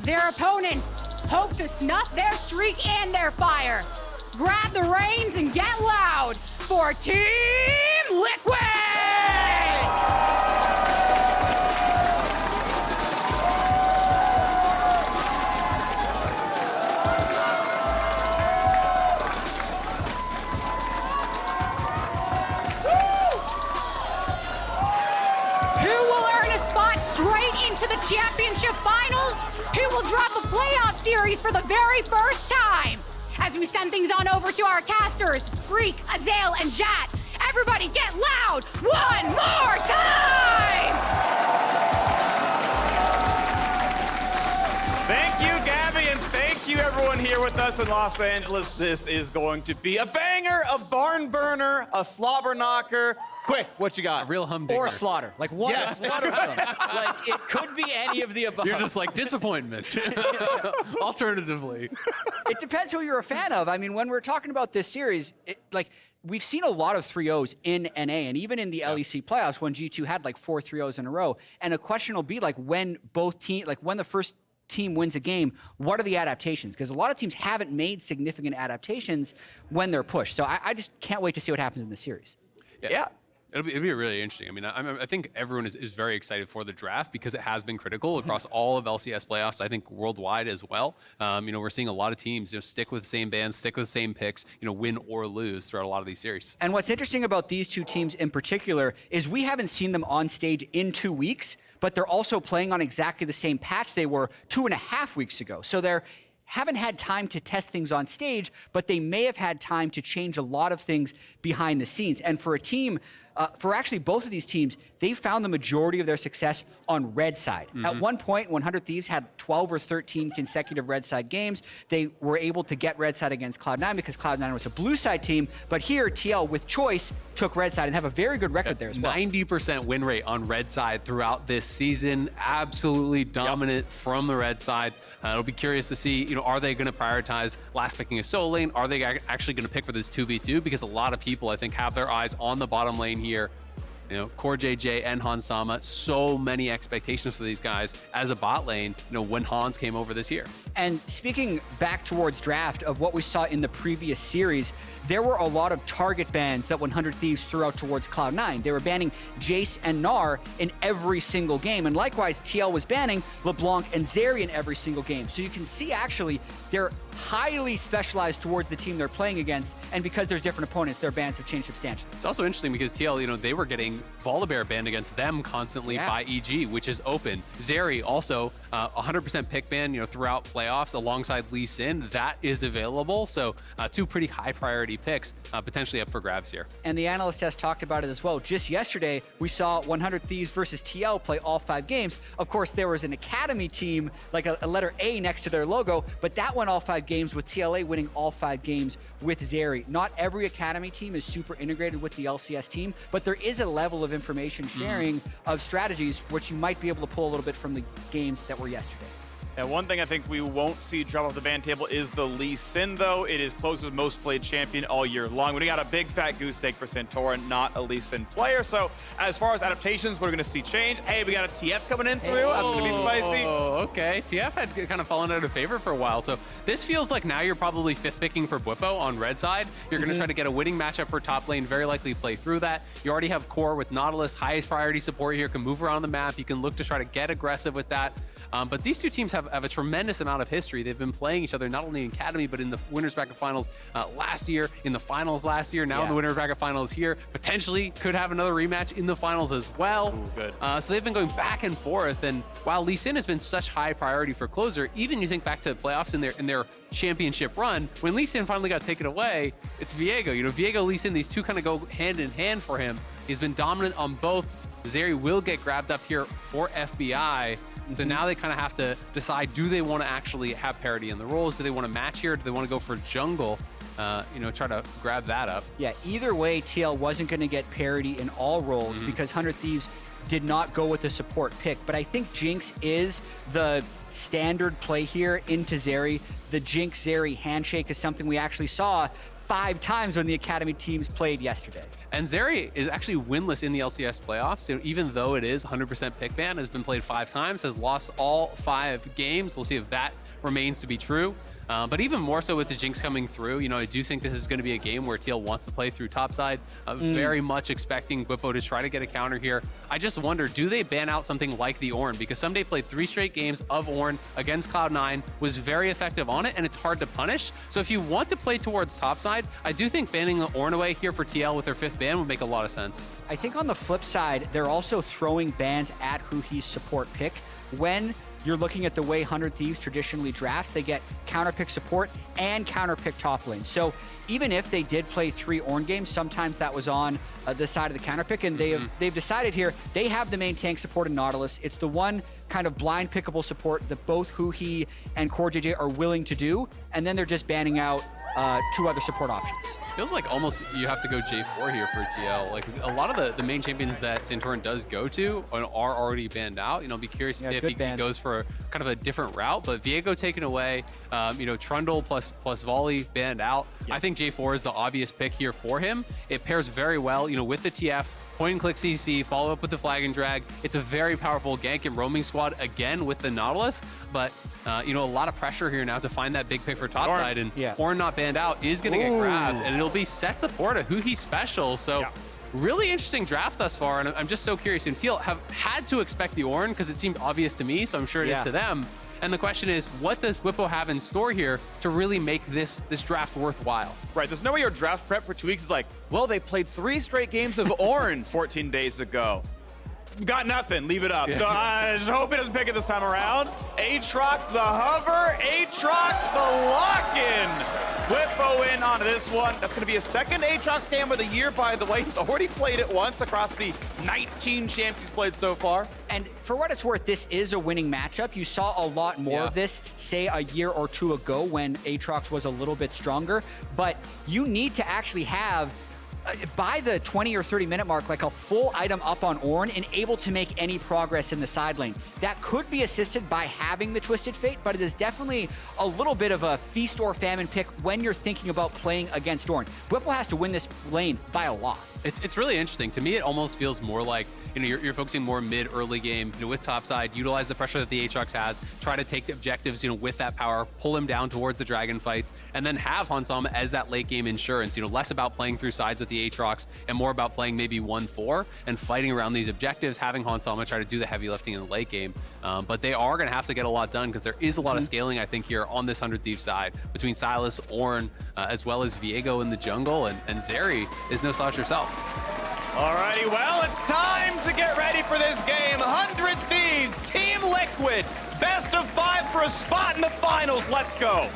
Their opponents hope to snuff their streak and their fire. Grab the reins and get loud for Team Liquid! Who will earn a spot straight into the championship finals? Who will drop a playoff series for the very first time? As we send things on over to our casters, Phreak, Azael, and Jatt, everybody get loud one more time! Thank you, Gabby, and thank you, everyone here with us in Los Angeles. This is going to be a banger, a barn burner, a slobber knocker. Quick, what you got? A real humdinger. Or slaughter. Like one Yeah, of them. Like it could be any of the above. You're just like disappointment. Alternatively. It depends who you're a fan of. I mean, when we're talking about this series, we've seen a lot of 3-0s in NA, and even in the LEC playoffs when G2 had like 4 3-0s in a row. And a question will be like when when the first team wins a game, what are the adaptations? Because a lot of teams haven't made significant adaptations when they're pushed. So I just can't wait to see what happens in this series. Yeah. It'll be really interesting. I mean, I think everyone is very excited for the draft because it has been critical across all of LCS playoffs, I think worldwide as well. We're seeing a lot of teams stick with the same bands, stick with the same picks, win or lose throughout a lot of these series. And what's interesting about these two teams in particular is we haven't seen them on stage in 2 weeks, but they're also playing on exactly the same patch they were 2.5 weeks ago. So they're haven't had time to test things on stage, but they may have had time to change a lot of things behind the scenes. And for a team for actually both of these teams, they found the majority of their success on red side. At one point, 100 Thieves had 12 or 13 consecutive red side games. They were able to get red side against Cloud9 because Cloud9 was a blue side team. But here, TL with choice took red side and have a very good record there as well. 90% win rate on red side throughout this season. Absolutely dominant from the red side. It'll be curious to see, are they going to prioritize last picking a solo lane? Are they actually going to pick for this 2v2? Because a lot of people, I think, have their eyes on the bottom lane here. CoreJJ and Hansama, so many expectations for these guys as a bot lane, when Hans came over this year. And speaking back towards draft of what we saw in the previous series, there were a lot of target bans that 100 Thieves threw out towards Cloud9. They were banning Jace and Gnar in every single game. And likewise, TL was banning LeBlanc and Zeri in every single game. So you can see actually they're highly specialized towards the team they're playing against. And because there's different opponents, their bans have changed substantially. It's also interesting because TL, they were getting Volibear banned against them constantly by EG, which is open. Zeri also 100% pick ban, throughout playoffs alongside Lee Sin. That is available. So two pretty high priority picks potentially up for grabs here. And the analyst has talked about it as well. Just yesterday, we saw 100 Thieves versus TL play all 5 games. Of course, there was an academy team, like a letter A next to their logo, but that went all 5 games with TLA winning all 5 games with Zeri. Not every academy team is super integrated with the LCS team, but there is a level of information sharing of strategies which you might be able to pull a little bit from the games that were yesterday. And one thing I think we won't see drop off the ban table is the Lee Sin, though. It is closest most played champion all year long. We got a big fat goose egg for Santorin, not a Lee Sin player. So as far as adaptations, we're going to see change. Hey, we got a TF coming in through. That's going to be spicy. Oh, okay. TF had kind of fallen out of favor for a while. So this feels like now you're probably 5th picking for Bwipo on red side. You're going to try to get a winning matchup for top lane, very likely play through that. You already have Core with Nautilus, highest priority support here, can move around the map. You can look to try to get aggressive with that. But these two teams have a tremendous amount of history. They've been playing each other not only in Academy, but in the Winners Bracket Finals last year, in the Finals last year, now in the Winners Bracket Finals here. Potentially could have another rematch in the Finals as well. Ooh, good. So they've been going back and forth. And while Lee Sin has been such high priority for closer, even you think back to playoffs in their championship run, when Lee Sin finally got taken away, it's Viego. Viego, Lee Sin, these two kind of go hand in hand for him. He's been dominant on both. Zeri will get grabbed up here for FBI. So now they kind of have to decide, do they want to actually have parity in the roles? Do they want to match here? Do they want to go for jungle? Try to grab that up. Yeah, either way, TL wasn't going to get parity in all roles because 100 Thieves did not go with the support pick. But I think Jinx is the standard play here into Zeri. The Jinx-Zeri handshake is something we actually saw 5 times when the Academy teams played yesterday. And Zeri is actually winless in the LCS playoffs. Even though it is 100% pick ban, has been played 5 times, has lost all 5 games. We'll see if that remains to be true. But even more so with the Jinx coming through, I do think this is going to be a game where TL wants to play through topside. Very much expecting Bwipo to try to get a counter here. I just wonder, do they ban out something like the Ornn? Because Ssumday played 3 straight games of Ornn against Cloud9, was very effective on it, and it's hard to punish. So if you want to play towards topside, I do think banning the Ornn away here for TL with their 5th ban would make a lot of sense. I think on the flip side, they're also throwing bans at huhi's support pick. When you're looking at the way 100 Thieves traditionally drafts, they get counterpick support and counterpick top lane. So even if they did play 3 Ornn games, sometimes that was on the side of the counterpick, and they've decided here they have the main tank support in Nautilus. It's the one kind of blind pickable support that both huhi and CoreJJ are willing to do, and then they're just banning out 2 other support options. Feels like almost you have to go J4 here for TL. Like a lot of the main champions that Santorin does go to are already banned out. Be curious to see if he goes for kind of a different route. But Viego taken away, Trundle plus Volley banned out. I think J4 is the obvious pick here for him. It pairs very well, with the TF. Point and click CC, follow up with the flag and drag. It's a very powerful gank and roaming squad again with the Nautilus, but a lot of pressure here now to find that big pick for topside, and Ornn not banned out is going to get grabbed, and it'll be Sett support, a huhi special. So really interesting draft thus far, and I'm just so curious. And TL have had to expect the Ornn because it seemed obvious to me, so I'm sure it is to them. And the question is, what does Bwipo have in store here to really make this draft worthwhile? Right, there's no way your draft prep for 2 weeks is like, well, they played 3 straight games of Ornn 14 days ago. Got nothing, leave it up. I just hope he doesn't pick it this time around. Aatrox the hover, Aatrox the lock-in. Bwipo in on this one. That's going to be a second Aatrox game of the year, by the way. He's already played it once across the 19 champs he's played so far. And for what it's worth, this is a winning matchup. You saw a lot more of this, say, a year or two ago when Aatrox was a little bit stronger. But you need to actually have, by the 20 or 30 minute mark, like a full item up on Ornn and able to make any progress in the side lane. That could be assisted by having the Twisted Fate, but it is definitely a little bit of a feast or famine pick when you're thinking about playing against Ornn. Bwipo has to win this lane by a lot. It's really interesting. To me, it almost feels more like, you're focusing more mid, early game, with topside, utilize the pressure that the Aatrox has, try to take the objectives, with that power, pull him down towards the dragon fights, and then have Hansama as that late game insurance, less about playing through sides with the Aatrox and more about playing maybe 1-4 and fighting around these objectives, having Hansama try to do the heavy lifting in the late game. But they are going to have to get a lot done because there is a lot of scaling, I think, here on this 100 Thieves side between Sylas, Ornn, as well as Viego in the jungle, and Zeri is no slouch herself. Alrighty, well, it's time to get ready for this game. 100 Thieves, Team Liquid, best of 5 for a spot in the finals. Let's go.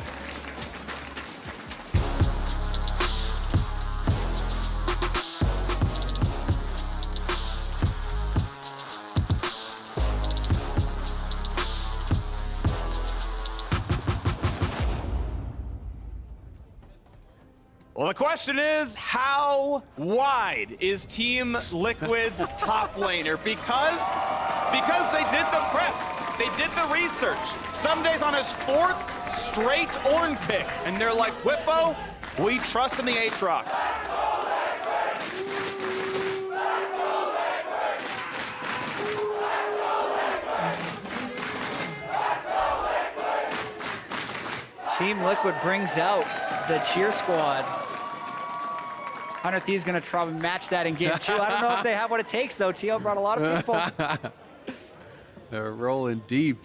Well, the question is, how wide is Team Liquid's top laner? Because they did the prep, they did the research. Ssumday's on his 4th straight Ornn pick, and they're like, Bwipo, we trust in the Aatrox. Team Liquid brings out the cheer squad. 100 Thieves going to try to match that in game 2. I don't know if they have what it takes, though. TL brought a lot of people. They're rolling deep.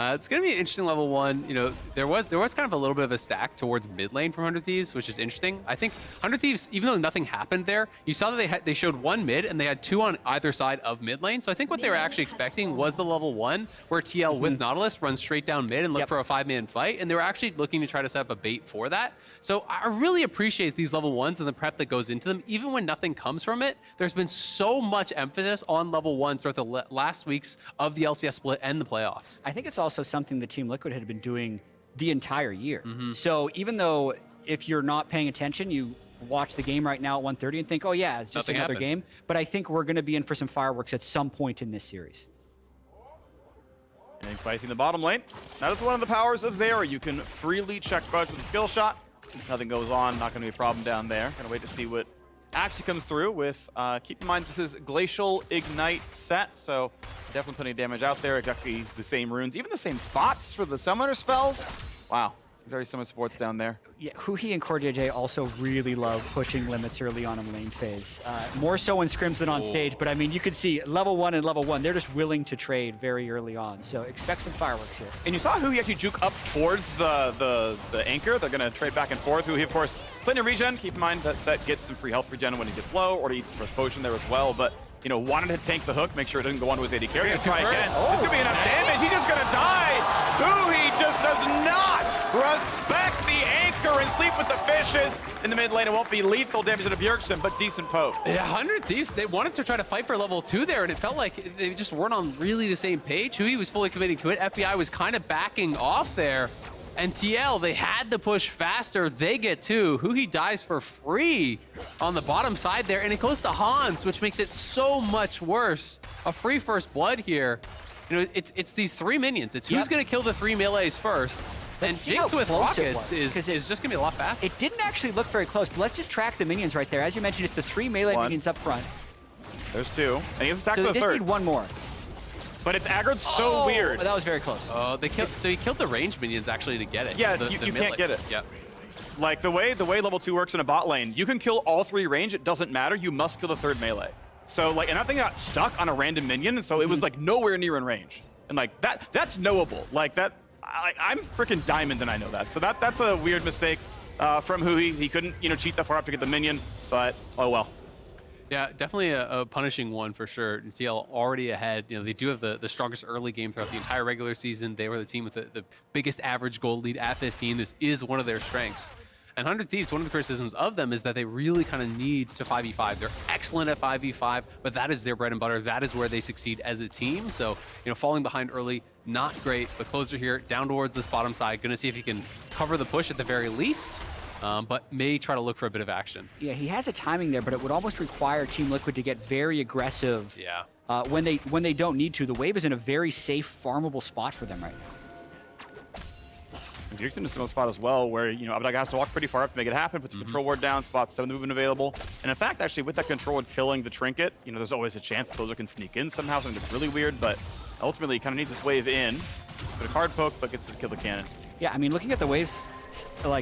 It's going to be an interesting level 1. There was kind of a little bit of a stack towards mid lane from 100 Thieves, which is interesting. I think 100 Thieves, even though nothing happened there, you saw that they showed 1 mid and they had 2 on either side of mid lane. So I think what they were actually expecting was the level 1 where TL with Nautilus runs straight down mid and look for a 5-man fight. And they were actually looking to try to set up a bait for that. So I really appreciate these level 1s and the prep that goes into them. Even when nothing comes from it, there's been so much emphasis on level 1 throughout the last weeks of the LCS split and the playoffs. I think it's also something the Team Liquid had been doing the entire year. So even though if you're not paying attention, you watch the game right now at 1:30 and think, oh yeah, it's just another game. But I think we're going to be in for some fireworks at some point in this series. Anything spicy in the bottom lane. Now that's one of the powers of Zeri. You can freely check bugs with a skill shot. Nothing goes on, not going to be a problem down there. Gonna wait to see what actually comes through with, keep in mind this is Glacial Ignite Sett, so definitely plenty of damage out there. Exactly the same runes, even the same spots for the summoner spells. Wow, very similar supports down there. Yeah, huhi and CoreJJ also really love pushing limits early on in lane phase. More so in scrims than on stage, but I mean, you can see level 1 and level 1, they're just willing to trade very early on. So expect some fireworks here. And you saw huhi actually juke up towards the anchor. They're gonna trade back and forth. huhi, of course, plenty of regen. Keep in mind that Sett gets some free health regen when he gets low, or he eats his first potion there as well. But wanted to tank the hook, make sure it didn't go onto his AD carry. Gonna try again. There's gonna be enough damage. He's just gonna die. huhi just does not respect the anchor and sleep with the fishes. In the mid lane, it won't be lethal damage to Bjergsen, but decent poke. Yeah, 100 Thieves, they wanted to try to fight for level 2 there, and it felt like they just weren't on really the same page. huhi was fully committing to it. FBI was kind of backing off there. And TL, they had to push faster. They get 2. huhi dies for free on the bottom side there, and it goes to Hans, which makes it so much worse. A free first blood here. It's these 3 minions. It's who's going to kill the 3 melees first. And Jinx with rockets is just going to be a lot faster. It didn't actually look very close, but let's just track the minions right there. As you mentioned, it's the 3 melee minions up front. There's 2. And he has to attack so the they third. Just need 1 more. But it's aggroed so weird. That was very close. So he killed the range minions actually to get it. Yeah, you can't get it. Yeah. Like the way level 2 works in a bot lane, you can kill all 3 range, it doesn't matter, you must kill the 3rd melee. So and that thing got stuck on a random minion, and so it was like nowhere near in range. And like that's knowable. Like that, I'm freaking diamond and I know that. So that's a weird mistake from huhi. He couldn't, cheat that far up to get the minion, but oh well. Yeah, definitely a punishing one for sure. TL already ahead. They do have the strongest early game throughout the entire regular season. They were the team with the biggest average gold lead at 15. This is one of their strengths. And 100 Thieves, one of the criticisms of them is that they really kind of need to 5v5. They're excellent at 5v5, but that is their bread and butter. That is where they succeed as a team. So, falling behind early, not great. The closer here, down towards this bottom side. Going to see if he can cover the push at the very least, but may try to look for a bit of action. Yeah, he has a timing there, but it would almost require Team Liquid to get very aggressive. Yeah. When they don't need to. The wave is in a very safe, farmable spot for them right now. And Bjergsen is in a spot as well where, Abbedagge has to walk pretty far up to make it happen, puts a control ward down, spots 7 movement available. And in fact, actually, with that control ward killing the trinket, there's always a chance the closer can sneak in somehow, something that's really weird, but ultimately he kind of needs this wave in. It's got a card poke, but gets to kill the cannon. Yeah, I mean, looking at the waves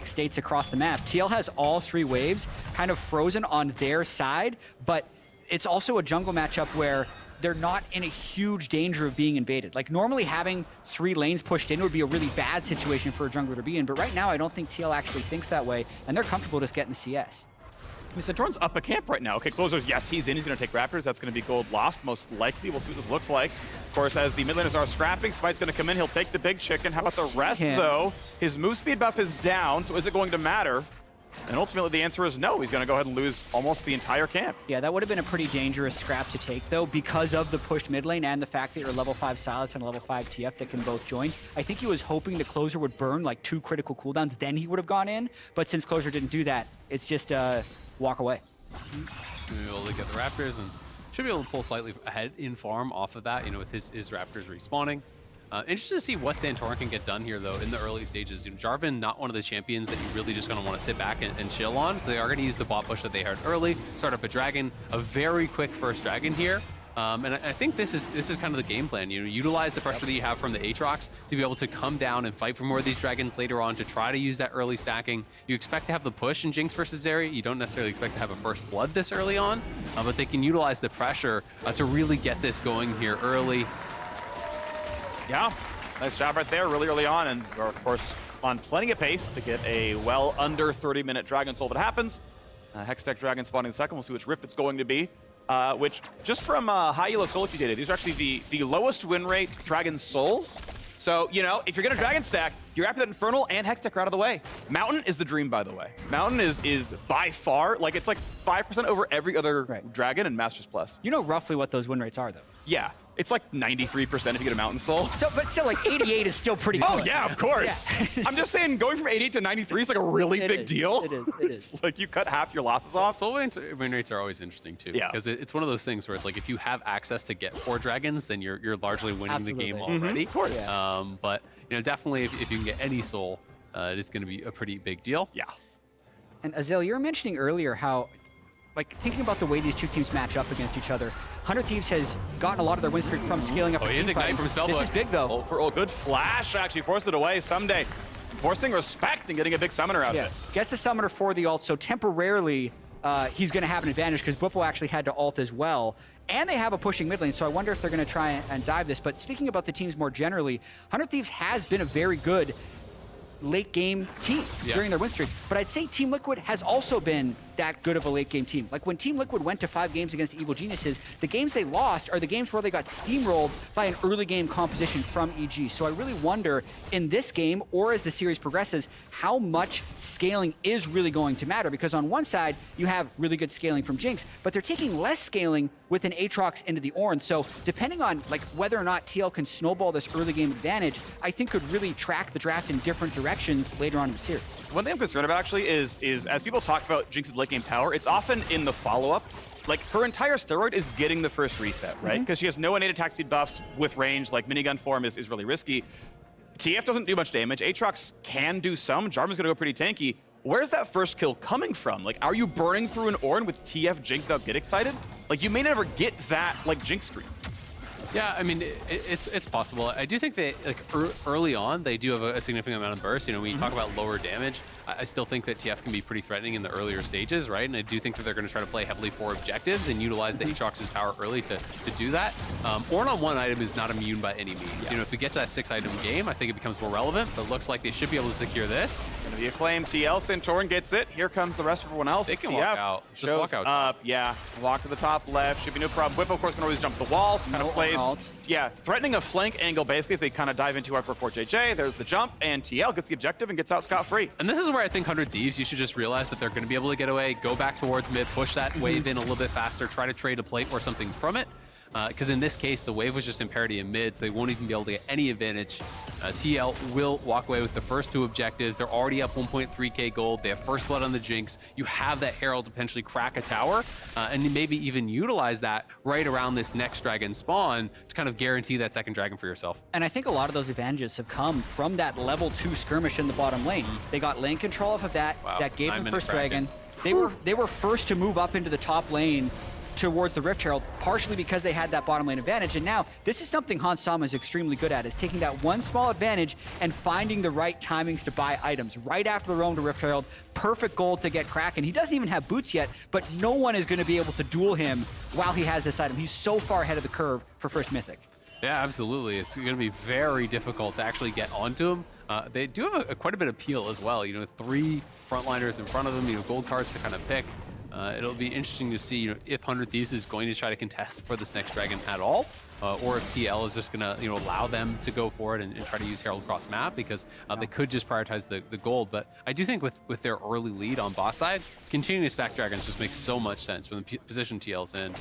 states across the map, TL has all 3 waves kind of frozen on their side, but it's also a jungle matchup where they're not in a huge danger of being invaded. Like, normally having 3 lanes pushed in would be a really bad situation for a jungler to be in, but right now I don't think TL actually thinks that way, and they're comfortable just getting the CS. I mean, Santorin's up a camp right now. Okay, closer, yes, he's in. He's going to take Raptors. That's going to be gold lost, most likely. We'll see what this looks like. Of course, as the mid laners are scrapping, Smite's going to come in. He'll take the big chicken. How about the rest, though? His move speed buff is down, so is it going to matter? And ultimately, the answer is no. He's going to go ahead and lose almost the entire camp. Yeah, that would have been a pretty dangerous scrap to take, though, because of the pushed mid lane and the fact that you're level 5 Sylas and level 5 TF that can both join. I think he was hoping the closer would burn like 2 critical cooldowns, then he would have gone in. But since closer didn't do that, it's just walk away. Be able to get the Raptors and should be able to pull slightly ahead in farm off of that, with his Raptors respawning. Interested to see what Santorin can get done here, though, in the early stages. Jarvan, not one of the champions that you really just going to want to sit back and chill on, so they are going to use the bot push that they had early, start up a dragon, a very quick first dragon here. And I think this is kind of the game plan. Utilize the pressure that you have from the Aatrox to be able to come down and fight for more of these dragons later on to try to use that early stacking. You expect to have the push in Jinx versus Zeri. You don't necessarily expect to have a first blood this early on, but they can utilize the pressure to really get this going here early. Yeah, nice job right there, really early on, and we're, of course, on plenty of pace to get a well under 30-minute Dragon Soul if it happens. Hex Tech Dragon spawning the second. We'll see which Rift it's going to be. Which, just from high elo solo queue data, these are actually the lowest win rate Dragon Souls. So, if you're going to Dragon stack, you're after that Infernal and Hex Tech are out of the way. Mountain is the dream, by the way. Mountain is by far, it's like 5% over every other Dragon and Masters Plus. You know roughly what those win rates are, though. Yeah. It's like 93% if you get a Mountain Soul. But still, like 88 is still pretty good. Oh, yeah, of course. Yeah. I'm just saying, going from 88 to 93 is like a really big deal. It is. It's like you cut half your losses off. Soul win rates are always interesting, too. Yeah. Because it's one of those things where it's like, if you have access to get 4 dragons, then you're largely winning the game already. Of course. Yeah. But, definitely if you can get any soul, it is going to be a pretty big deal. Yeah. And Azael, you were mentioning earlier how, thinking about the way these 2 teams match up against each other, 100 Thieves has gotten a lot of their win streak from scaling up. Oh, he is Ignite from Spellbook. This is big, though. Good flash, actually forced it away. Ssumday forcing respect and getting a big summoner out of it. Gets the summoner for the ult, so temporarily he's going to have an advantage because Bwipo actually had to ult as well. And they have a pushing mid lane, so I wonder if they're going to try and dive this. But speaking about the teams more generally, 100 Thieves has been a very good late game team during their win streak. But I'd say Team Liquid has also been that good of a late game team. Like when Team Liquid went to 5 games against Evil Geniuses, the games they lost are the games where they got steamrolled by an early game composition from EG. So I really wonder in this game, or as the series progresses, how much scaling is really going to matter. Because on one side, you have really good scaling from Jinx, but they're taking less scaling with an Aatrox into the Ornn. So depending on whether or not TL can snowball this early game advantage, I think could really track the draft in different directions later on in the series. One thing I'm concerned about actually is as people talk about Jinx's late game power, it's often in the follow-up. Her entire steroid is getting the first reset, right? Because she has no innate attack speed buffs with range, minigun form is really risky. TF doesn't do much damage. Aatrox can do some. Jarvan's gonna go pretty tanky. Where's that first kill coming from? Are you burning through an Ornn with TF Jinx without Get Excited? You may never get that, Jinx streak. Yeah, I mean, it's possible. I do think that early on, they do have a significant amount of burst. When you talk about lower damage, I still think that TF can be pretty threatening in the earlier stages, right? And I do think that they're going to try to play heavily for objectives and utilize the Aatrox's power early to do that. Ornn on 1 item is not immune by any means. If we get to that 6-item game, I think it becomes more relevant, but it looks like they should be able to secure this. Gonna be a claim. TL, Santorin gets it. Here comes the rest of everyone else. They can TF walk out. Just shows walk out. up. Yeah, walk to the top left. Should be no problem. Bwipo, of course, can always jump the walls. Kind of plays. Yeah, threatening a flank angle, basically, if they kind of dive into hard for CoreJJ. There's the jump, and TL gets the objective and gets out scot-free. And this is where I think 100 Thieves, you should just realize that they're going to be able to get away, go back towards mid, push that wave in a little bit faster, try to trade a plate or something from it. Because in this case, the wave was just in parity in mid, so they won't even be able to get any advantage. TL will walk away with the first 2 objectives. They're already up 1.3k gold. They have first blood on the Jinx. You have that Herald to potentially crack a tower, and maybe even utilize that right around this next dragon spawn to kind of guarantee that second dragon for yourself. And I think a lot of those advantages have come from that level 2 skirmish in the bottom lane. They got lane control off of that. Wow. That gave them 9 first minutes dragon. They were first to move up into the top lane towards the Rift Herald, partially because they had that bottom lane advantage. And now, this is something Hans Sama is extremely good at, is taking that one small advantage and finding the right timings to buy items. Right after the roam to Rift Herald, perfect gold to get Kraken. He doesn't even have boots yet, but no one is going to be able to duel him while he has this item. He's so far ahead of the curve for first Mythic. Yeah, absolutely. It's going to be very difficult to actually get onto him. They do have quite a bit of peel as well. 3 frontliners in front of them, gold cards to kind of pick. It'll be interesting to see, if 100 Thieves is going to try to contest for this next dragon at all, or if TL is just going to, allow them to go for it and try to use Herald cross map, because they could just prioritize the gold. But I do think with their early lead on bot side, continuing to stack dragons just makes so much sense from the position TL's in.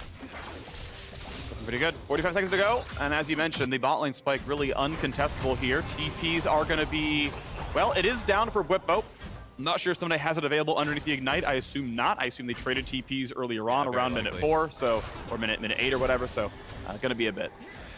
Pretty good. 45 seconds to go. And as you mentioned, the bot lane spike really uncontestable here. TPs are going to be, well, it is down for Bwipo. I'm not sure if Ssumday has it available underneath the Ignite. I assume not. I assume they traded TPs earlier on, around minute 4, so, or minute 8 or whatever, so going to be a bit.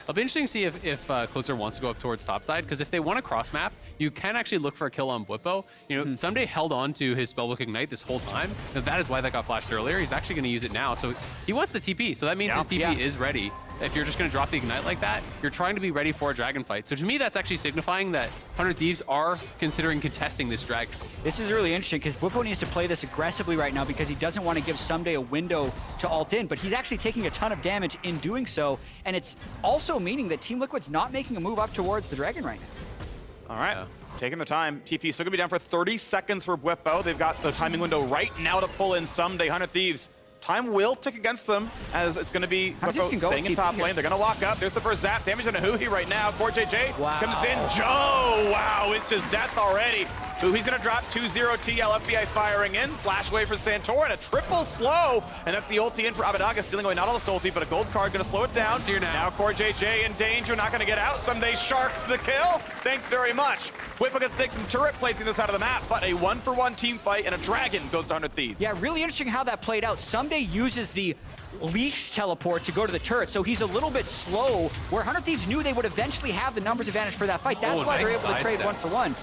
It'll be interesting to see if Closer wants to go up towards topside, because if they want to cross map, you can actually look for a kill on Bwipo. Ssumday held on to his Spellbook Ignite this whole time, and that is why that got flashed earlier. He's actually going to use it now, so he wants the TP, so that means his TP is ready. If you're just going to drop the Ignite like that, you're trying to be ready for a dragon fight. So to me, that's actually signifying that 100 Thieves are considering contesting this dragon. This is really interesting, because Bwipo needs to play this aggressively right now, because he doesn't want to give Ssumday a window to ult in, but he's actually taking a ton of damage in doing so, and it's also meaning that Team Liquid's not making a move up towards the dragon right now. All right, taking the time. TP still going to be down for 30 seconds for Bwipo. They've got the timing window right now to pull in Ssumday. 100 Thieves. Time will tick against them, as it's going to be Bwipo staying in top lane. They're going to walk up. There's the first zap. Damage on a huhi right now. CoreJJ comes in. Joe! Wow, it's just death already. Huhi's going to drop 2-0 TL. FBI firing in. Flash wave for Santorin. A triple slow. And that's the ulti in for Abbedagge. Stealing away not all the ulti, but a gold card going to slow it down. Here now. Now CoreJJ in danger. Not going to get out. Ssumday sharks the kill. Thanks very much. Bwipo gets to take some turret plates on this side of the map, but a 1-for-1 team fight, and a dragon goes to 100 Thieves. Yeah, really interesting how that played out. Ssumday uses the leash teleport to go to the turret, so he's a little bit slow, where 100 Thieves knew they would eventually have the numbers advantage for that fight. That's why they're able to trade 1-for-1.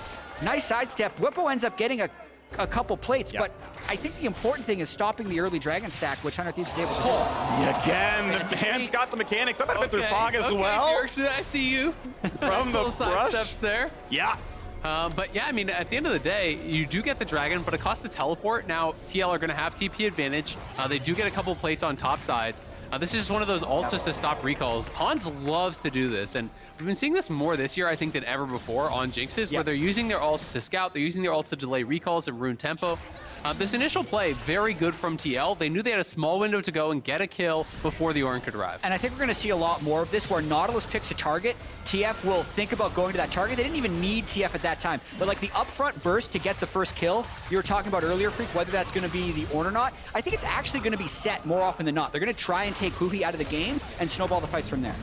Nice sidestep. Bwipo ends up getting a couple plates, but I think the important thing is stopping the early dragon stack, which 100 Thieves is able to pull. Again, the man's got the mechanics. That might have been through fog as well. Bjergsen, I see you. From the side steps there. Yeah. But yeah, I mean, at the end of the day, you do get the dragon, but it costs a teleport. Now, TL are going to have TP advantage. They do get a couple plates on top side. This is just one of those ults just to stop recalls. Hans loves to do this, and we've been seeing this more this year, I think, than ever before on Jinxes, where they're using their ults to scout, they're using their ults to delay recalls and ruin tempo. This initial play, very good from TL. They knew they had a small window to go and get a kill before the Ornn could arrive. And I think we're going to see a lot more of this, where Nautilus picks a target. TF will think about going to that target. They didn't even need TF at that time. But like the upfront burst to get the first kill, you were talking about earlier, Phreak, whether that's going to be the Ornn or not, I think it's actually going to be Sett more often than not. They're going to try and take huhi out of the game and snowball the fights from there.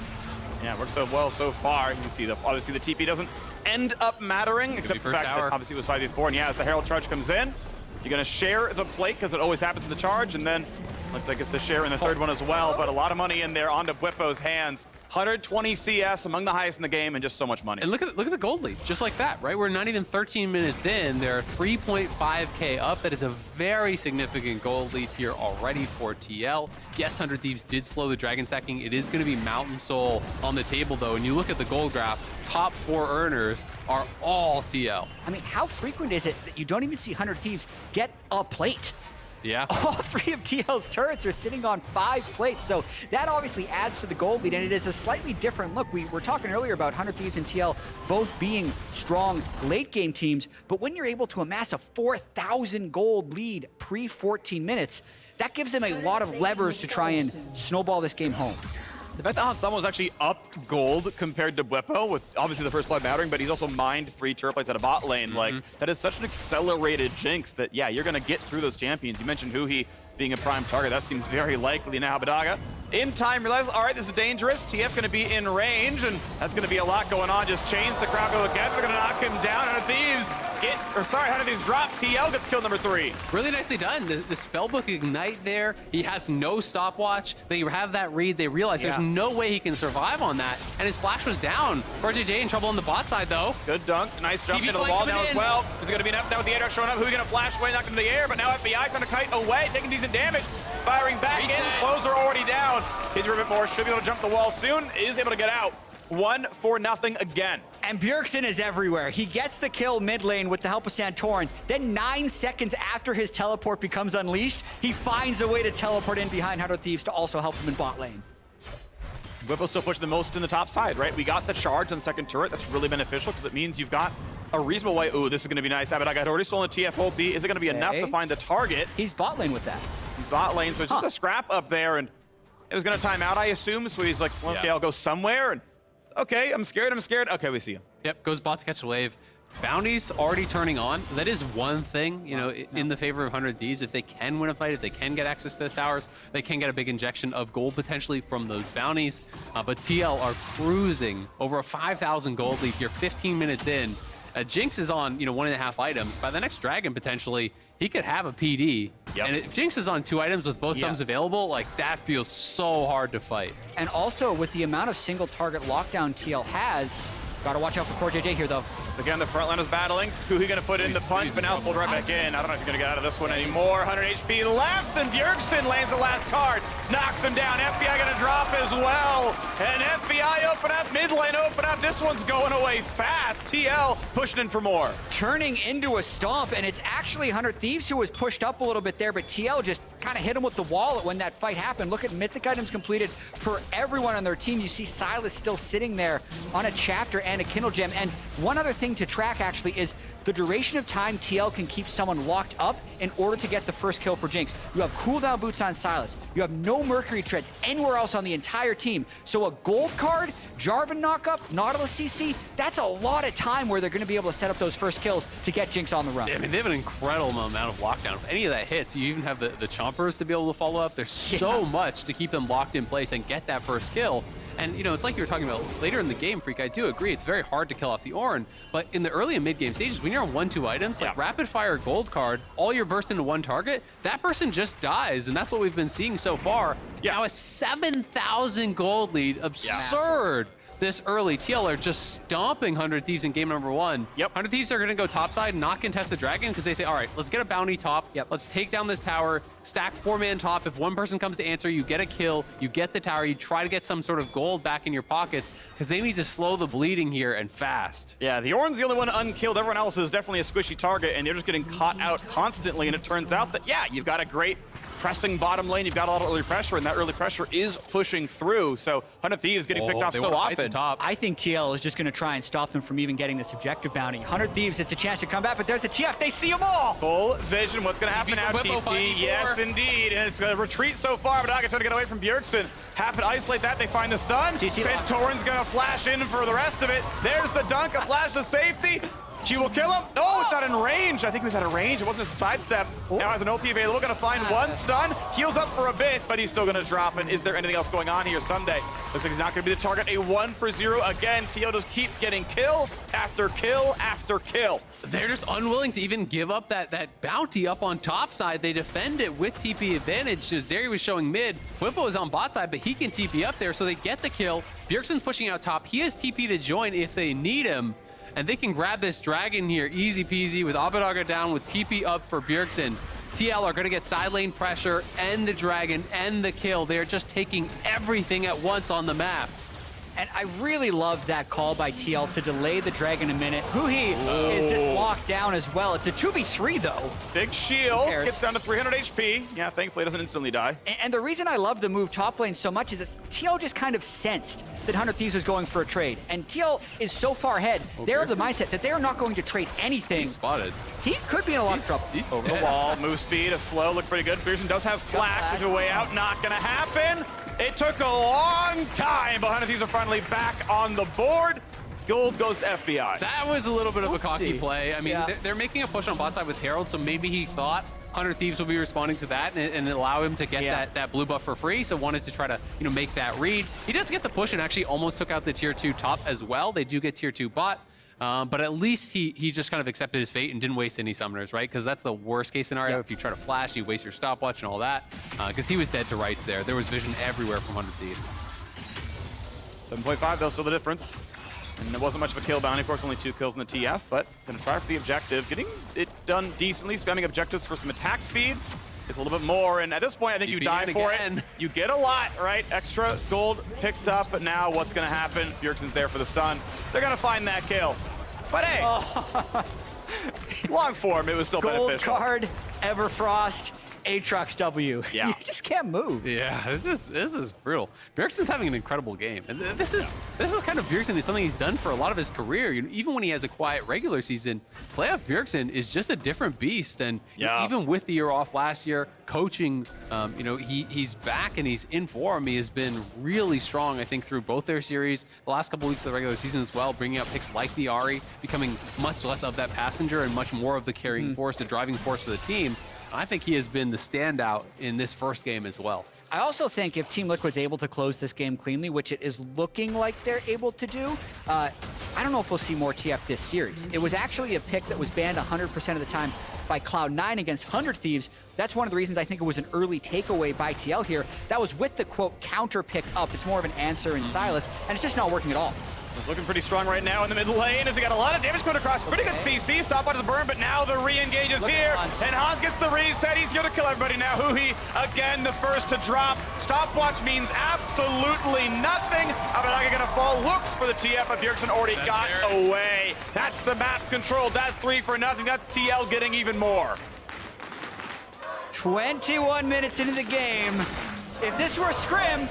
Yeah, worked so well so far. You can see, obviously, the TP doesn't end up mattering, except for the fact that obviously it was 5v4. And yeah, as the Herald charge comes in, you're going to share the plate, because it always happens in the charge, and then looks like it's the share in the third one as well, but a lot of money in there onto Bwipo's hands. 120 CS, among the highest in the game, and just so much money. And look at the gold lead, just like that, right? We're not even 13 minutes in. They're 3.5k up. That is a very significant gold lead here already for TL. Yes, 100 Thieves did slow the dragon stacking. It is going to be Mountain Soul on the table, though. And you look at the gold graph, top 4 earners are all TL. I mean, how frequent is it that you don't even see 100 Thieves get a plate? Yeah. All 3 of TL's turrets are sitting on 5 plates, so that obviously adds to the gold lead, and it is a slightly different look. We were talking earlier about 100 Thieves and TL both being strong late-game teams, but when you're able to amass a 4,000 gold lead pre-14 minutes, that gives them a lot of levers to try and snowball this game home. The fact that Hansama was actually up gold compared to Bwipo, with obviously the first blood mattering, but he's also mined 3 turret plates at a bot lane. Like, that is such an accelerated Jinx that, yeah, you're going to get through those champions. You mentioned huhi being a prime target. That seems very likely now. Abbedagge in time realizes, all right, this is dangerous. TF going to be in range, and that's going to be a lot going on. Just chains the crowd go together. They're going to knock him down. 100 Thieves get, or sorry, 100 Thieves drop. TL gets killed number 3. Really nicely done. The spellbook ignite there. He has no stopwatch. They have that read. They realize there's no way he can survive on that, and his flash was down. CoreJJ in trouble on the bot side though. Good dunk. Nice jump TV into the wall now as well. Is it going to be enough now with the Aatrox showing up? Who's going to flash away, knocked into the air? But now FBI trying to kite away, taking decent damage. Firing back in. Closer already down. Kids a bit more. Should be able to jump the wall soon. Is able to get out. 1-0 again. And Bjergsen is everywhere. He gets the kill mid lane with the help of Santorin. Then 9 seconds after his teleport becomes unleashed, he finds a way to teleport in behind 100 Thieves to also help him in bot lane. Bwipo still pushing the most in the top side, right? We got the charge on second turret. That's really beneficial because it means you've got a reasonable way. Ooh, this is going to be nice. Abbedagge had already stolen the TF ulti. Is it going to be enough to find the target? He's bot lane with that. He's bot lane, so it's just a scrap up there, and it was going to time out, I assume. So he's like, well, okay, I'll go somewhere. And okay, I'm scared. Okay, we see him. Yep, goes bot to catch a wave. Bounties already turning on. That is one thing, you know, in the favor of 100 Thieves. If they can win a fight, if they can get access to those towers, they can get a big injection of gold potentially from those bounties. But TL are cruising over a 5,000 gold lead here, 15 minutes in. Jinx is on, 1.5 items. By the next dragon, potentially, he could have a PD. And if Jinx is on 2 items with both sums available, like, that feels so hard to fight. And also, with the amount of single target lockdown TL has, gotta watch out for CoreJJ here, though. So again, the front line is battling. Huhi gonna put in the punch, but now pulled right back in. I don't know if you're gonna get out of this one anymore. 100 HP left, and Bjergsen lands the last card. Knocks him down. FBI gonna drop as well. And FBI open up, mid lane open up. This one's going away fast. TL pushing in for more. Turning into a stomp, and it's actually 100 Thieves who was pushed up a little bit there, but TL just kind of hit him with the wall when that fight happened. Look at mythic items completed for everyone on their team. You see Sylas still sitting there on a chapter and a Kindle gem. And one other thing to track actually is the duration of time TL can keep someone locked up in order to get the first kill for Jinx. You have cooldown boots on Sylas. You have no Mercury treads anywhere else on the entire team. So a gold card, Jarvan knockup, Nautilus CC, that's a lot of time where they're going to be able to set up those first kills to get Jinx on the run. I mean, they have an incredible amount of lockdown. If any of that hits, you even have the chompers to be able to follow up. There's so much to keep them locked in place and get that first kill. And, it's like you were talking about later in the game, Phreak, I do agree, it's very hard to kill off the Ornn, but in the early and mid-game stages, when you're on 1-2 items, like rapid-fire gold card, all your burst into one target, that person just dies, and that's what we've been seeing so far. Now a 7,000 gold lead, absurd. This early. TL are just stomping 100 Thieves in game number 1. 100 Thieves are going to go topside, not contest the dragon, because they say, all right, let's get a bounty top. Let's take down this tower, stack 4-man top. If one person comes to answer, you get a kill, you get the tower, you try to get some sort of gold back in your pockets, because they need to slow the bleeding here and fast. Yeah, the Ornn's the only one unkilled. Everyone else is definitely a squishy target, and they're just getting caught out constantly, and it turns out that, you've got a great pressing bottom lane. You've got a lot of early pressure, and that early pressure is pushing through. So 100 Thieves getting picked off so often. I think TL is just going to try and stop them from even getting this objective bounty. 100 Thieves, it's a chance to come back, but there's the TF. They see them all. Full vision. What's going to happen now, TP? Yes, indeed. And it's going to retreat so far, but Abbedagge trying to get away from Bjergsen. Happen to isolate that. They find the stun. Santorin's going to flash in for the rest of it. There's the dunk, a flash to safety. She will kill him. Oh, it's not in range. I think he was out of range. It wasn't a sidestep. Now has an ulti available. Going to find one stun. Heals up for a bit, but he's still going to drop. And is there anything else going on here? Ssumday looks like he's not going to be the target. A 1-for-0 again. TL just keep getting kill after kill after kill. They're just unwilling to even give up that bounty up on top side. They defend it with TP advantage. So Zeri was showing mid. Bwipo is on bot side, but he can TP up there, so they get the kill. Bjergsen's pushing out top. He has TP to join if they need him. And they can grab this dragon here easy peasy with Abbedagge down with TP up for Bjergsen. TL are going to get side lane pressure and the dragon and the kill. They're just taking everything at once on the map. And I really love that call by TL to delay the dragon a minute. Huhi is just locked down as well. It's a 2v3 though. Big shield, gets down to 300 HP. Yeah, thankfully it doesn't instantly die. And the reason I love the move top lane so much is that TL just kind of sensed that 100 Thieves was going for a trade. And TL is so far ahead, they're of the mindset that they're not going to trade anything. He's spotted. He could be in a lot of trouble. He's Over the wall, move speed, a slow, look pretty good. Bjergsen does have flash, there's a way out, not gonna happen. It took a long time, but 100 Thieves are finally back on the board. Gold goes to FBI. That was a little bit of a cocky play. I mean, they're making a push on bot side with Herald, so maybe he thought 100 Thieves would be responding to that and allow him to get that blue buff for free, so wanted to try to make that read. He does get the push and actually almost took out the tier 2 top as well. They do get tier 2 bot. But at least he just kind of accepted his fate and didn't waste any summoners, right? Because that's the worst case scenario. If you try to flash, you waste your stopwatch and all that. Because he was dead to rights there. There was vision everywhere from 100 Thieves. 7.5 though, still the difference. And there wasn't much of a kill bounty, of course, only 2 kills in the TF, but gonna try for the objective. Getting it done decently, spamming objectives for some attack speed. It's a little bit more, and at this point, I think you die for it. You get a lot, right? Extra gold picked up, but now what's gonna happen? Bjergsen's there for the stun. They're gonna find that kill. But hey, long form, it was still Gold beneficial. card, Everfrost, Aatrox W. Yeah. You just can't move. Yeah, this is brutal. Bjergsen's having an incredible game, and this is kind of Bjergsen. It's something he's done for a lot of his career. Even when he has a quiet regular season, playoff Bjergsen is just a different beast. And even with the year off last year, coaching, he's back and he's in form. He has been really strong, I think, through both their series, the last couple weeks of the regular season as well, bringing out picks like the Ahri, becoming much less of that passenger and much more of the carrying force, the driving force for the team. I think he has been the standout in this first game as well. I also think if Team Liquid's able to close this game cleanly, which it is looking like they're able to do, I don't know if we'll see more TF this series. It was actually a pick that was banned 100% of the time by Cloud9 against 100 Thieves. That's one of the reasons I think it was an early takeaway by TL here. That was with the, quote, counter pick up. It's more of an answer in Sylas, and it's just not working at all. Looking pretty strong right now in the mid lane as we got a lot of damage going across. Pretty good CC, stop on the burn, but now the re-engage is here. And Hans gets the reset. He's here to kill everybody now. Huhi, again, the first to drop. Stopwatch means absolutely nothing. Abbedagge gonna fall. Looks for the TF, but Bjergsen already got away. That's the map control. That's 3 for nothing. That's TL getting even more. 21 minutes into the game. If this were a scrim,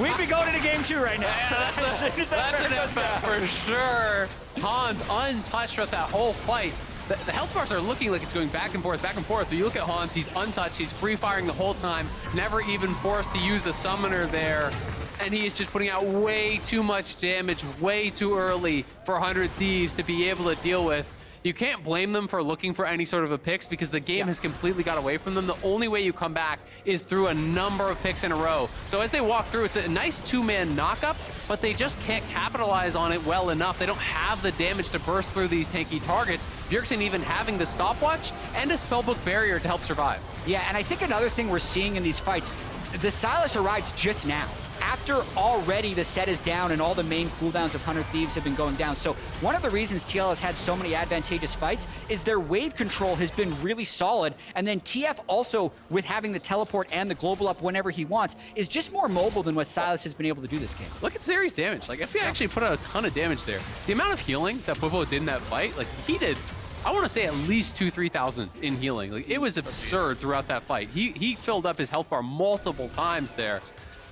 we'd be going into game 2 right now. Yeah, that's an effect for sure. Hans untouched throughout that whole fight. The health bars are looking like it's going back and forth, but you look at Hans, he's untouched, he's free-firing the whole time, never even forced to use a summoner there, and he is just putting out way too much damage way too early for 100 Thieves to be able to deal with. You can't blame them for looking for any sort of a picks because the game has completely got away from them. The only way you come back is through a number of picks in a row. So as they walk through, it's a nice 2-man knockup, but they just can't capitalize on it well enough. They don't have the damage to burst through these tanky targets. Bjergsen even having the stopwatch and a spellbook barrier to help survive. Yeah, and I think another thing we're seeing in these fights, the Sylas arrives just now. After already the set is down and all the main cooldowns of 100 Thieves have been going down. So one of the reasons TL has had so many advantageous fights is their wave control has been really solid. And then TF also, with having the teleport and the global up whenever he wants, is just more mobile than what Sylas has been able to do this game. Look at Zeri's damage. Like, FP actually put out a ton of damage there. The amount of healing that Bwipo did in that fight, like, he did, I want to say at least 2,000-3,000 in healing. Like, it was absurd throughout that fight. He filled up his health bar multiple times there.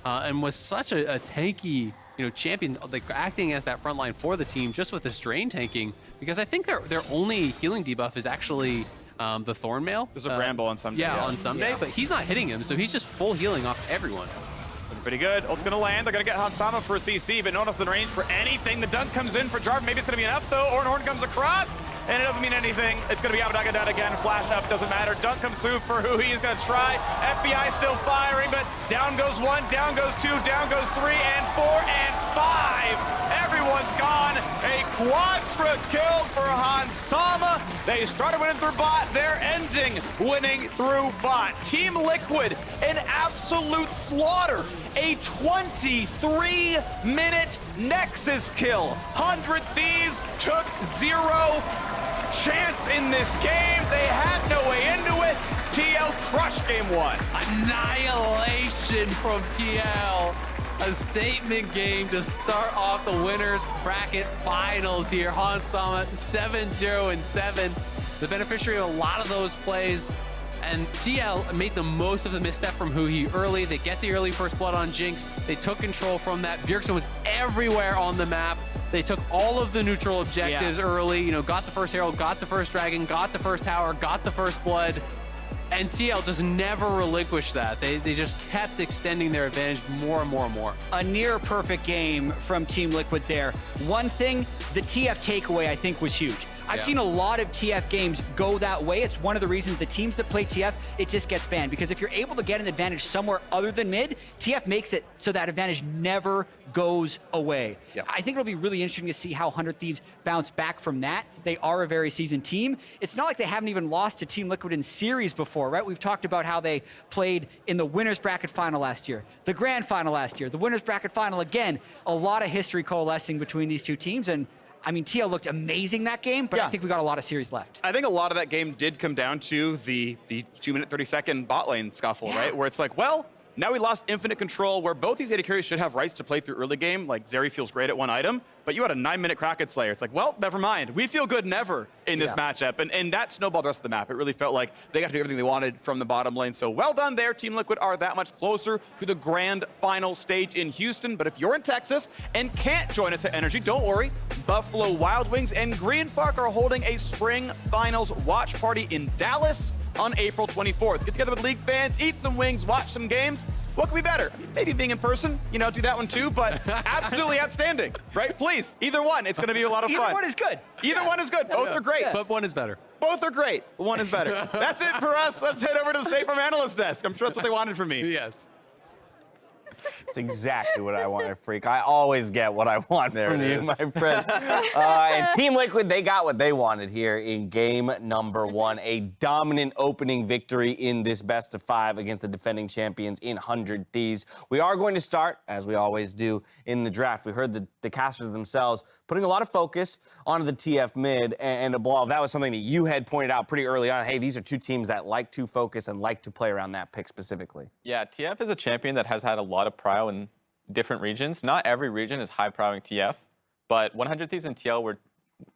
And was such a tanky, champion, like acting as that front line for the team, just with the strain tanking. Because I think their only healing debuff is actually the Thornmail. There's a Bramble on Ssumday. Yeah, on Ssumday, but he's not hitting him, so he's just full healing off everyone. Pretty good. Ult's gonna land. They're gonna get Hansama for a CC, but no one else in range for anything. The dunk comes in for Jarvan. Maybe it's gonna be enough though. Ornn comes across, and it doesn't mean anything. It's gonna be Abbedagge dead again. Flash up, doesn't matter. Dunk comes through for huhi. He's gonna try. FBI still firing, but down goes 1, down goes 2, down goes 3, and 4, and 5. Everyone's gone. A quadra kill for Hansama. They started winning through bot. They're ending winning through bot. Team Liquid, an absolute slaughter. A 23-minute Nexus kill. 100 Thieves took 0 chance in this game. They had no way into it. TL crushed game 1. Annihilation from TL. a statement game to start off the winners bracket finals here. Hansama 7-0-7. The beneficiary of a lot of those plays. And TL made the most of the misstep from huhi early. They get the early first blood on Jinx. They took control from that. Bjergsen was everywhere on the map. They took all of the neutral objectives early. You know, got the first Herald, got the first Dragon, got the first Tower, got the first blood. And TL just never relinquished that. They just kept extending their advantage more and more and more. A near perfect game from Team Liquid there. One thing, the TF takeaway I think was huge. I've seen a lot of TF games go that way. It's one of the reasons the teams that play TF, it just gets banned. Because if you're able to get an advantage somewhere other than mid, TF makes it so that advantage never goes away. I think it'll be really interesting to see how 100 Thieves bounce back from that. They are a very seasoned team. It's not like they haven't even lost to Team Liquid in series before, right? We've talked about how they played in the winners bracket final last year, the grand final last year, the winners bracket final again. A lot of history coalescing between these two teams, and I mean, TL looked amazing that game, but I think we got a lot of series left. I think a lot of that game did come down to the 2-minute, 30-second bot lane scuffle, right? Where it's like, well, now we lost infinite control, where both these AD carries should have rights to play through early game. Like, Zeri feels great at one item, but you had a 9-minute Kraken Slayer. It's like, well, never mind. We feel good never in this matchup. And that snowballed the rest of the map. It really felt like they got to do everything they wanted from the bottom lane. So well done there. Team Liquid are that much closer to the grand final stage in Houston. But if you're in Texas and can't join us at Energy, don't worry. Buffalo Wild Wings and Green Park are holding a spring finals watch party in Dallas on April 24th. Get together with League fans, eat some wings, watch some games. What could be better? I mean, maybe being in person, you know, do that one too, but absolutely outstanding, right? Please, either one. It's going to be a lot of fun. Either one is good. Either one is good. Both are great. But one is better. Both are great. One is better. That's it for us. Let's head over to the State Farm Analyst Desk. I'm sure that's what they wanted from me. Yes. It's exactly what I wanted, Phreak. I always get what I want from you, my friend. And Team Liquid, they got what they wanted here in game number 1. A dominant opening victory in this best of 5 against the defending champions in 100 Thieves. We are going to start, as we always do, in the draft. We heard the casters themselves putting a lot of focus onto the TF mid, and Ablov, that was something that you had pointed out pretty early on. Hey, these are two teams that like to focus and like to play around that pick specifically. Yeah, TF is a champion that has had a lot of prio in different regions. Not every region is high prioing TF, but 100 Thieves and TL were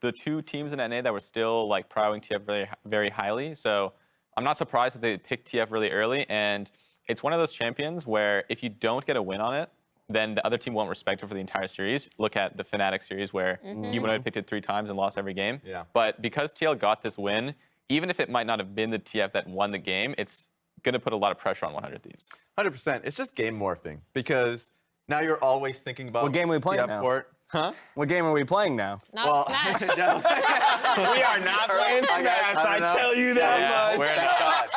the two teams in NA that were still like prioing TF very, very highly. So I'm not surprised that they picked TF really early. And it's one of those champions where if you don't get a win on it, then the other team won't respect it for the entire series. Look at the Fnatic series where Humanoid picked it 3 times and lost every game. But because TL got this win, even if it might not have been the TF that won the game, it's going to put a lot of pressure on 100 Thieves. 100%. It's just game morphing because now you're always thinking about What game are we playing now? Port. Huh? What game are we playing now? Not Smash. We are not playing Smash, I tell you that much. Thank God.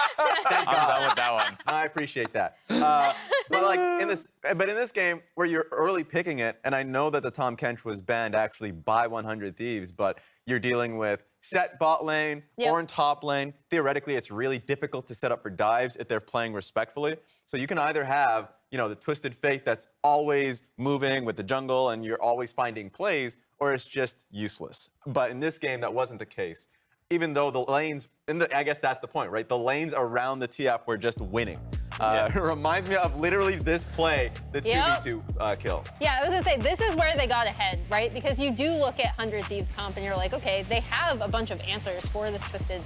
Thank I'm God. done with that one. I appreciate that. But like in this game where you're early picking it, and I know that the Tom Kench was banned actually by 100 Thieves, but you're dealing with Sett bot lane, Ornn top lane. Theoretically, it's really difficult to set up for dives if they're playing respectfully. So you can either have, you know, the Twisted Fate that's always moving with the jungle and you're always finding plays, or it's just useless. But in this game, that wasn't the case. Even though the lanes, I guess that's the point, right? The lanes around the TF were just winning. It reminds me of literally this play, the 2v2 kill. Yeah, I was gonna say, this is where they got ahead, right? Because you do look at 100 Thieves comp and you're like, okay, they have a bunch of answers for this Twisted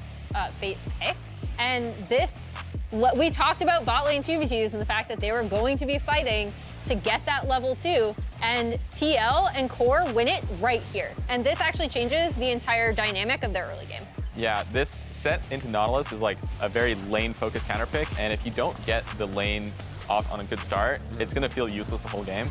Fate pick. And this, we talked about bot lane 2v2s and the fact that they were going to be fighting to get that level 2, and TL and Core win it right here. And this actually changes the entire dynamic of their early game. Yeah, this Sett into Nautilus is like a very lane-focused counter pick, and if you don't get the lane off on a good start, it's gonna feel useless the whole game.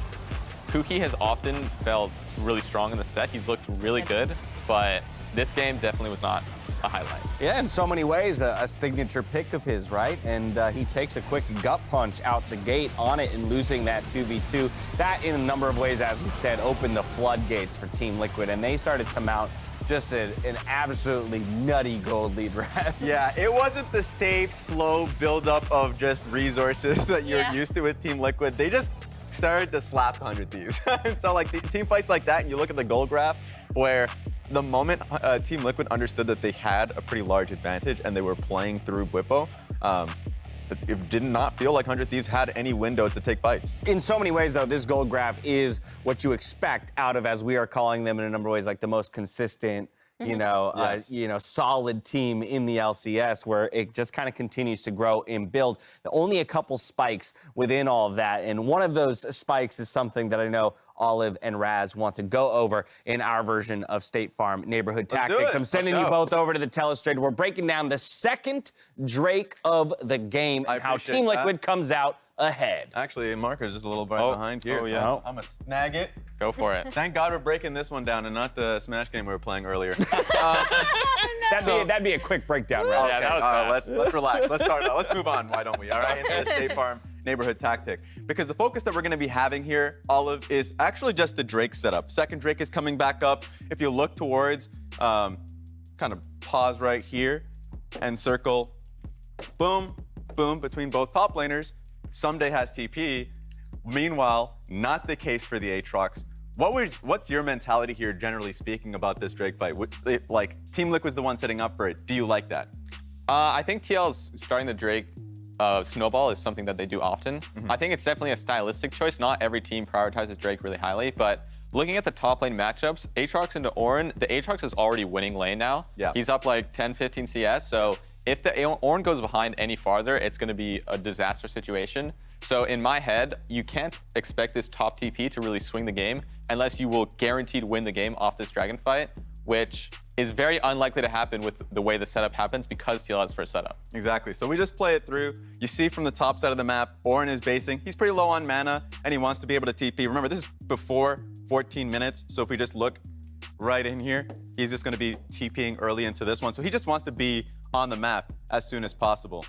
huhi has often felt really strong in the set. He's looked really good, but this game definitely was not a highlight. Yeah, in so many ways, a signature pick of his, right? And he takes a quick gut punch out the gate on it and losing that 2v2. That, in a number of ways, as we said, opened the floodgates for Team Liquid, and they started to mount just an absolutely nutty gold lead, right? Yeah, it wasn't the safe, slow buildup of just resources that you're used to with Team Liquid. They just started to slap 100 Thieves. And so like the team fights like that, and you look at the goal graph where the moment Team Liquid understood that they had a pretty large advantage and they were playing through Bwipo, it did not feel like 100 Thieves had any window to take fights. In so many ways, though, this gold graph is what you expect out of, as we are calling them in a number of ways, like the most consistent, Yes. solid team in the LCS, where it just kind of continues to grow and build. Only a couple spikes within all of that, and one of those spikes is something that I know Olive and Raz want to go over in our version of State Farm Neighborhood Tactics. I'm sending you both over to the telestrator. We're breaking down the second Drake of the game and how Team Liquid comes out ahead. Actually, Marker's just a little bit behind here. Oh, yeah. So I'm gonna snag it. Go for it. Thank God we're breaking this one down and not the Smash game we were playing earlier. That'd be a quick breakdown, right? Yeah, that was fast. Let's relax. Let's start. Let's move on. Why don't we? All right, into the State Farm Neighborhood Tactic, because the focus that we're going to be having here, Olive, is actually just the Drake setup. Second Drake is coming back up. If you look towards, kind of pause right here and circle, boom, boom, between both top laners. Ssumday has TP. Meanwhile, not the case for the Aatrox. What's your mentality here, generally speaking, about this Drake fight? Like, Team Liquid's the one setting up for it. Do you like that? I think TL's starting the Drake snowball is something that they do often. I think it's definitely a stylistic choice. Not every team prioritizes Drake really highly, but looking at the top lane matchups, Aatrox into Ornn, the Aatrox is already winning lane now. Yeah. He's up like 10, 15 CS, so if the Ornn goes behind any farther, it's going to be a disaster situation. So in my head, you can't expect this top TP to really swing the game unless you will guaranteed win the game off this dragon fight, which is very unlikely to happen with the way the setup happens because TL has first setup. Exactly. So we just play it through. You see from the top side of the map, Ornn is basing. He's pretty low on mana, and he wants to be able to TP. Remember, this is before 14 minutes, so if we just look right in here, he's just going to be TPing early into this one. So he just wants to be on the map as soon as possible.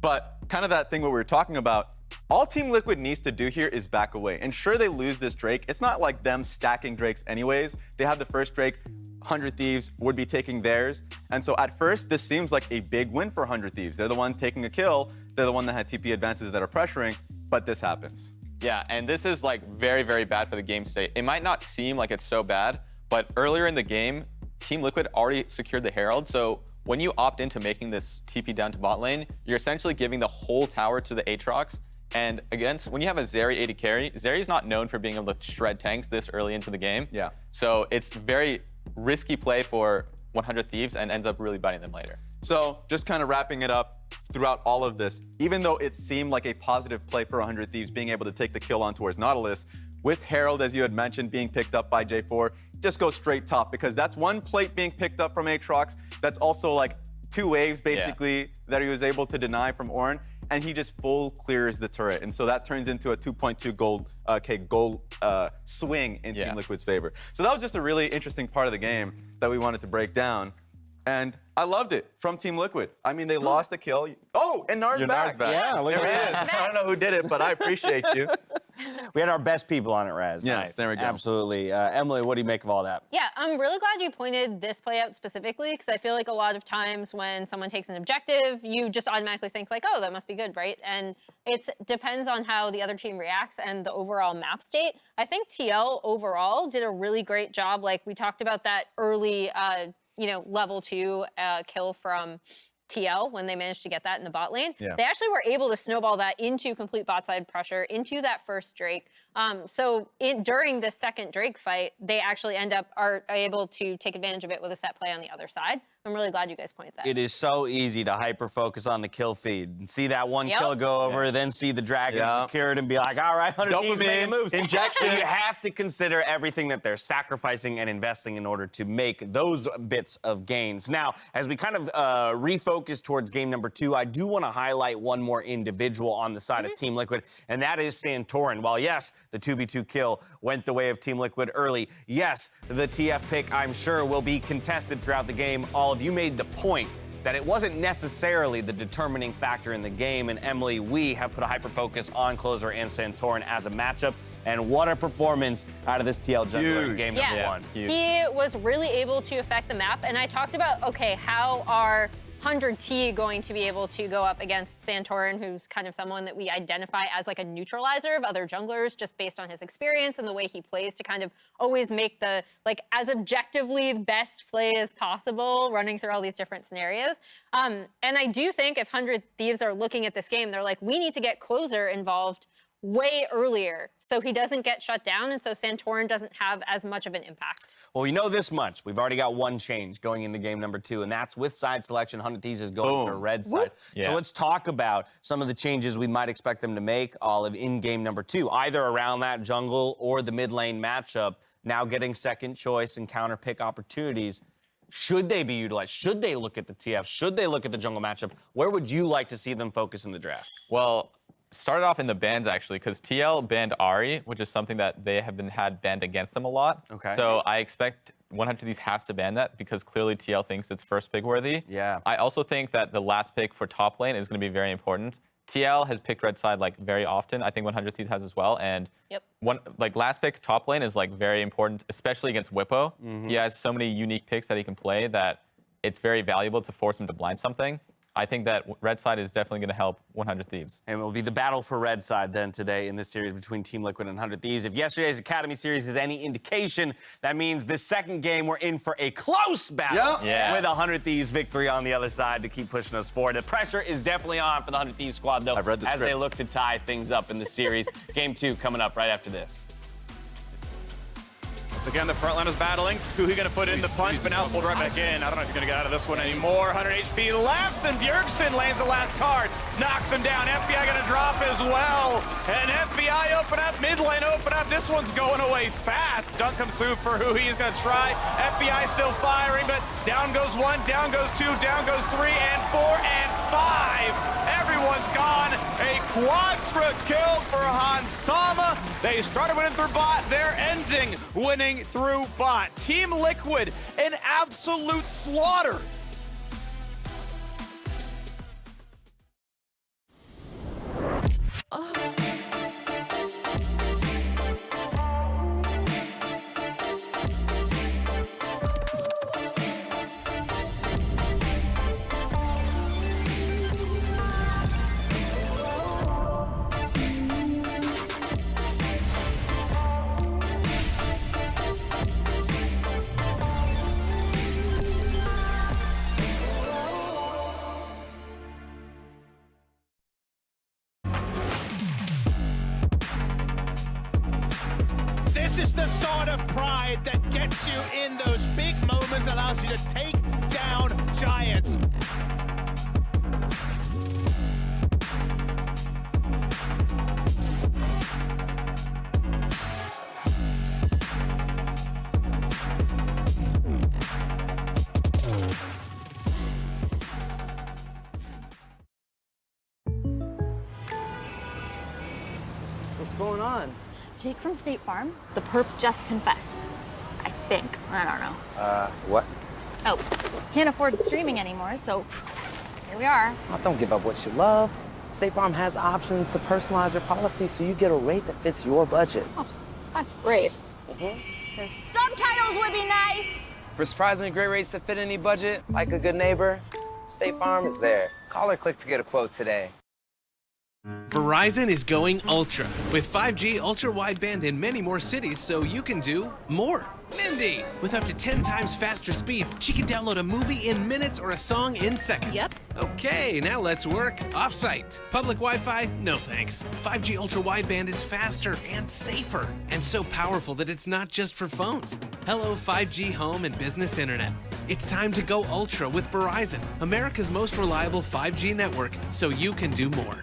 But kind of that thing what we were talking about, all Team Liquid needs to do here is back away. And sure, they lose this Drake. It's not like them stacking Drakes anyways. They have the first Drake. 100 Thieves would be taking theirs. And so at first, this seems like a big win for 100 Thieves. They're the one taking a kill. They're the one that had TP advances that are pressuring, but this happens. Yeah, and this is like very, very bad for the game state. It might not seem like it's so bad, but earlier in the game, Team Liquid already secured the Herald. So when you opt into making this TP down to bot lane, you're essentially giving the whole tower to the Aatrox. And against, when you have a Zeri AD carry, Zeri's not known for being able to shred tanks this early into the game. Yeah. So it's very risky play for 100 Thieves and ends up really biting them later. So just kind of wrapping it up throughout all of this, even though it seemed like a positive play for 100 Thieves being able to take the kill on towards Nautilus, with Herald, as you had mentioned, being picked up by J4, just go straight top, because that's one plate being picked up from Aatrox. That's also like 2 waves, basically, that he was able to deny from Ornn. And he just full clears the turret. And so that turns into a 2.2 gold swing in Team Liquid's favor. So that was just a really interesting part of the game that we wanted to break down. And I loved it from Team Liquid. I mean, they lost the kill. Oh, and Nar's back. Yeah, look There he is. I don't know who did it, but I appreciate you. We had our best people on it, Raz. Yes, Nice. there we go. Absolutely. Emily, what do you make of all that? Yeah, I'm really glad you pointed this play out specifically, because I feel like a lot of times when someone takes an objective, you just automatically think like, oh, that must be good, right? And it depends on how the other team reacts and the overall map state. I think TL overall did a really great job. Like we talked about that early, level 2 kill from TL when they managed to get that in the bot lane. Yeah. They actually were able to snowball that into complete bot side pressure, into that first Drake. So during the second Drake fight, they actually are able to take advantage of it with a set play on the other side. I'm really glad you guys pointed that. It is so easy to hyper-focus on the kill feed and see that one kill go over, then see the dragon secured and be like, all right, 100 Thieves making moves. Injection. You have to consider everything that they're sacrificing and investing in order to make those bits of gains. Now, as we kind of refocus towards game number 2, I do want to highlight one more individual on the side of Team Liquid, and that is Santorin. While yes, the 2v2 kill went the way of Team Liquid early, yes, the TF pick, I'm sure, will be contested throughout the game. All of you made the point that it wasn't necessarily the determining factor in the game, and Emily, we have put a hyper-focus on Closer and Santorin as a matchup, and what a performance out of this TL jungler in game number 1. He was really able to affect the map, and I talked about, okay, how are 100T going to be able to go up against Santorin, who's kind of someone that we identify as like a neutralizer of other junglers just based on his experience and the way he plays to kind of always make the like as objectively best play as possible running through all these different scenarios. And I do think if 100 Thieves are looking at this game, they're like, we need to get Closer involved way earlier so he doesn't get shut down and so Santorin doesn't have as much of an impact. Well, we know this much. We've already got one change going into game number 2, and that's with side selection. 100 Thieves is going for red side. Yeah. So let's talk about some of the changes we might expect them to make, Olive, in game number 2, either around that jungle or the mid lane matchup, now getting second choice and counter pick opportunities. Should they be utilized? Should they look at the TF? Should they look at the jungle matchup? Where would you like to see them focus in the draft? Well, started off in the bans actually, because TL banned Ahri, which is something that they have had banned against them a lot. Okay. So I expect 100 Thieves has to ban that because clearly TL thinks it's first pick worthy. Yeah. I also think that the last pick for top lane is going to be very important. TL has picked red side like very often. I think 100 Thieves has as well. And last pick top lane is like very important, especially against Bwipo. He has so many unique picks that he can play that it's very valuable to force him to blind something. I think that red side is definitely going to help 100 Thieves. And it will be the battle for red side then today in this series between Team Liquid and 100 Thieves. If yesterday's Academy series is any indication, that means this second game we're in for a close battle with 100 Thieves victory on the other side to keep pushing us forward. The pressure is definitely on for the 100 Thieves squad, though, as they look to tie things up in the series. Game 2 coming up right after this. Again, the front line is battling. Huhi gonna put in the punch, but now pulled right back in. I don't know if you're gonna get out of this one anymore. 100 HP left, and Bjergsen lands the last card. Knocks him down. FBI gonna drop as well. And FBI open up, mid lane open up. This one's going away fast. Dunk comes through for Huhi. He's gonna try. FBI still firing, but down goes 1, down goes 2, down goes 3, and 4, and 5. Everyone's gone. A quadra kill for Hansama. They started winning through bot. They're ending winning through bot. Team Liquid, an absolute slaughter. This is the sort of pride that gets you in those big moments, allows you to take down giants. What's going on? Jake from State Farm, the perp just confessed. I think. I don't know. What? Oh, can't afford streaming anymore, so here we are. Oh, don't give up what you love. State Farm has options to personalize your policy so you get a rate that fits your budget. Oh, that's great. The subtitles would be nice. For surprisingly great rates that fit any budget, like a good neighbor, State Farm is there. Call or click to get a quote today. Verizon is going ultra with 5G ultra wideband in many more cities so you can do more. Mindy, with up to 10 times faster speeds, she can download a movie in minutes or a song in seconds. Yep. Okay, now let's work off-site. Public Wi-Fi? No thanks. 5G ultra wideband is faster and safer and so powerful that it's not just for phones. Hello 5G home and business internet. It's time to go ultra with Verizon, America's most reliable 5G network, so you can do more.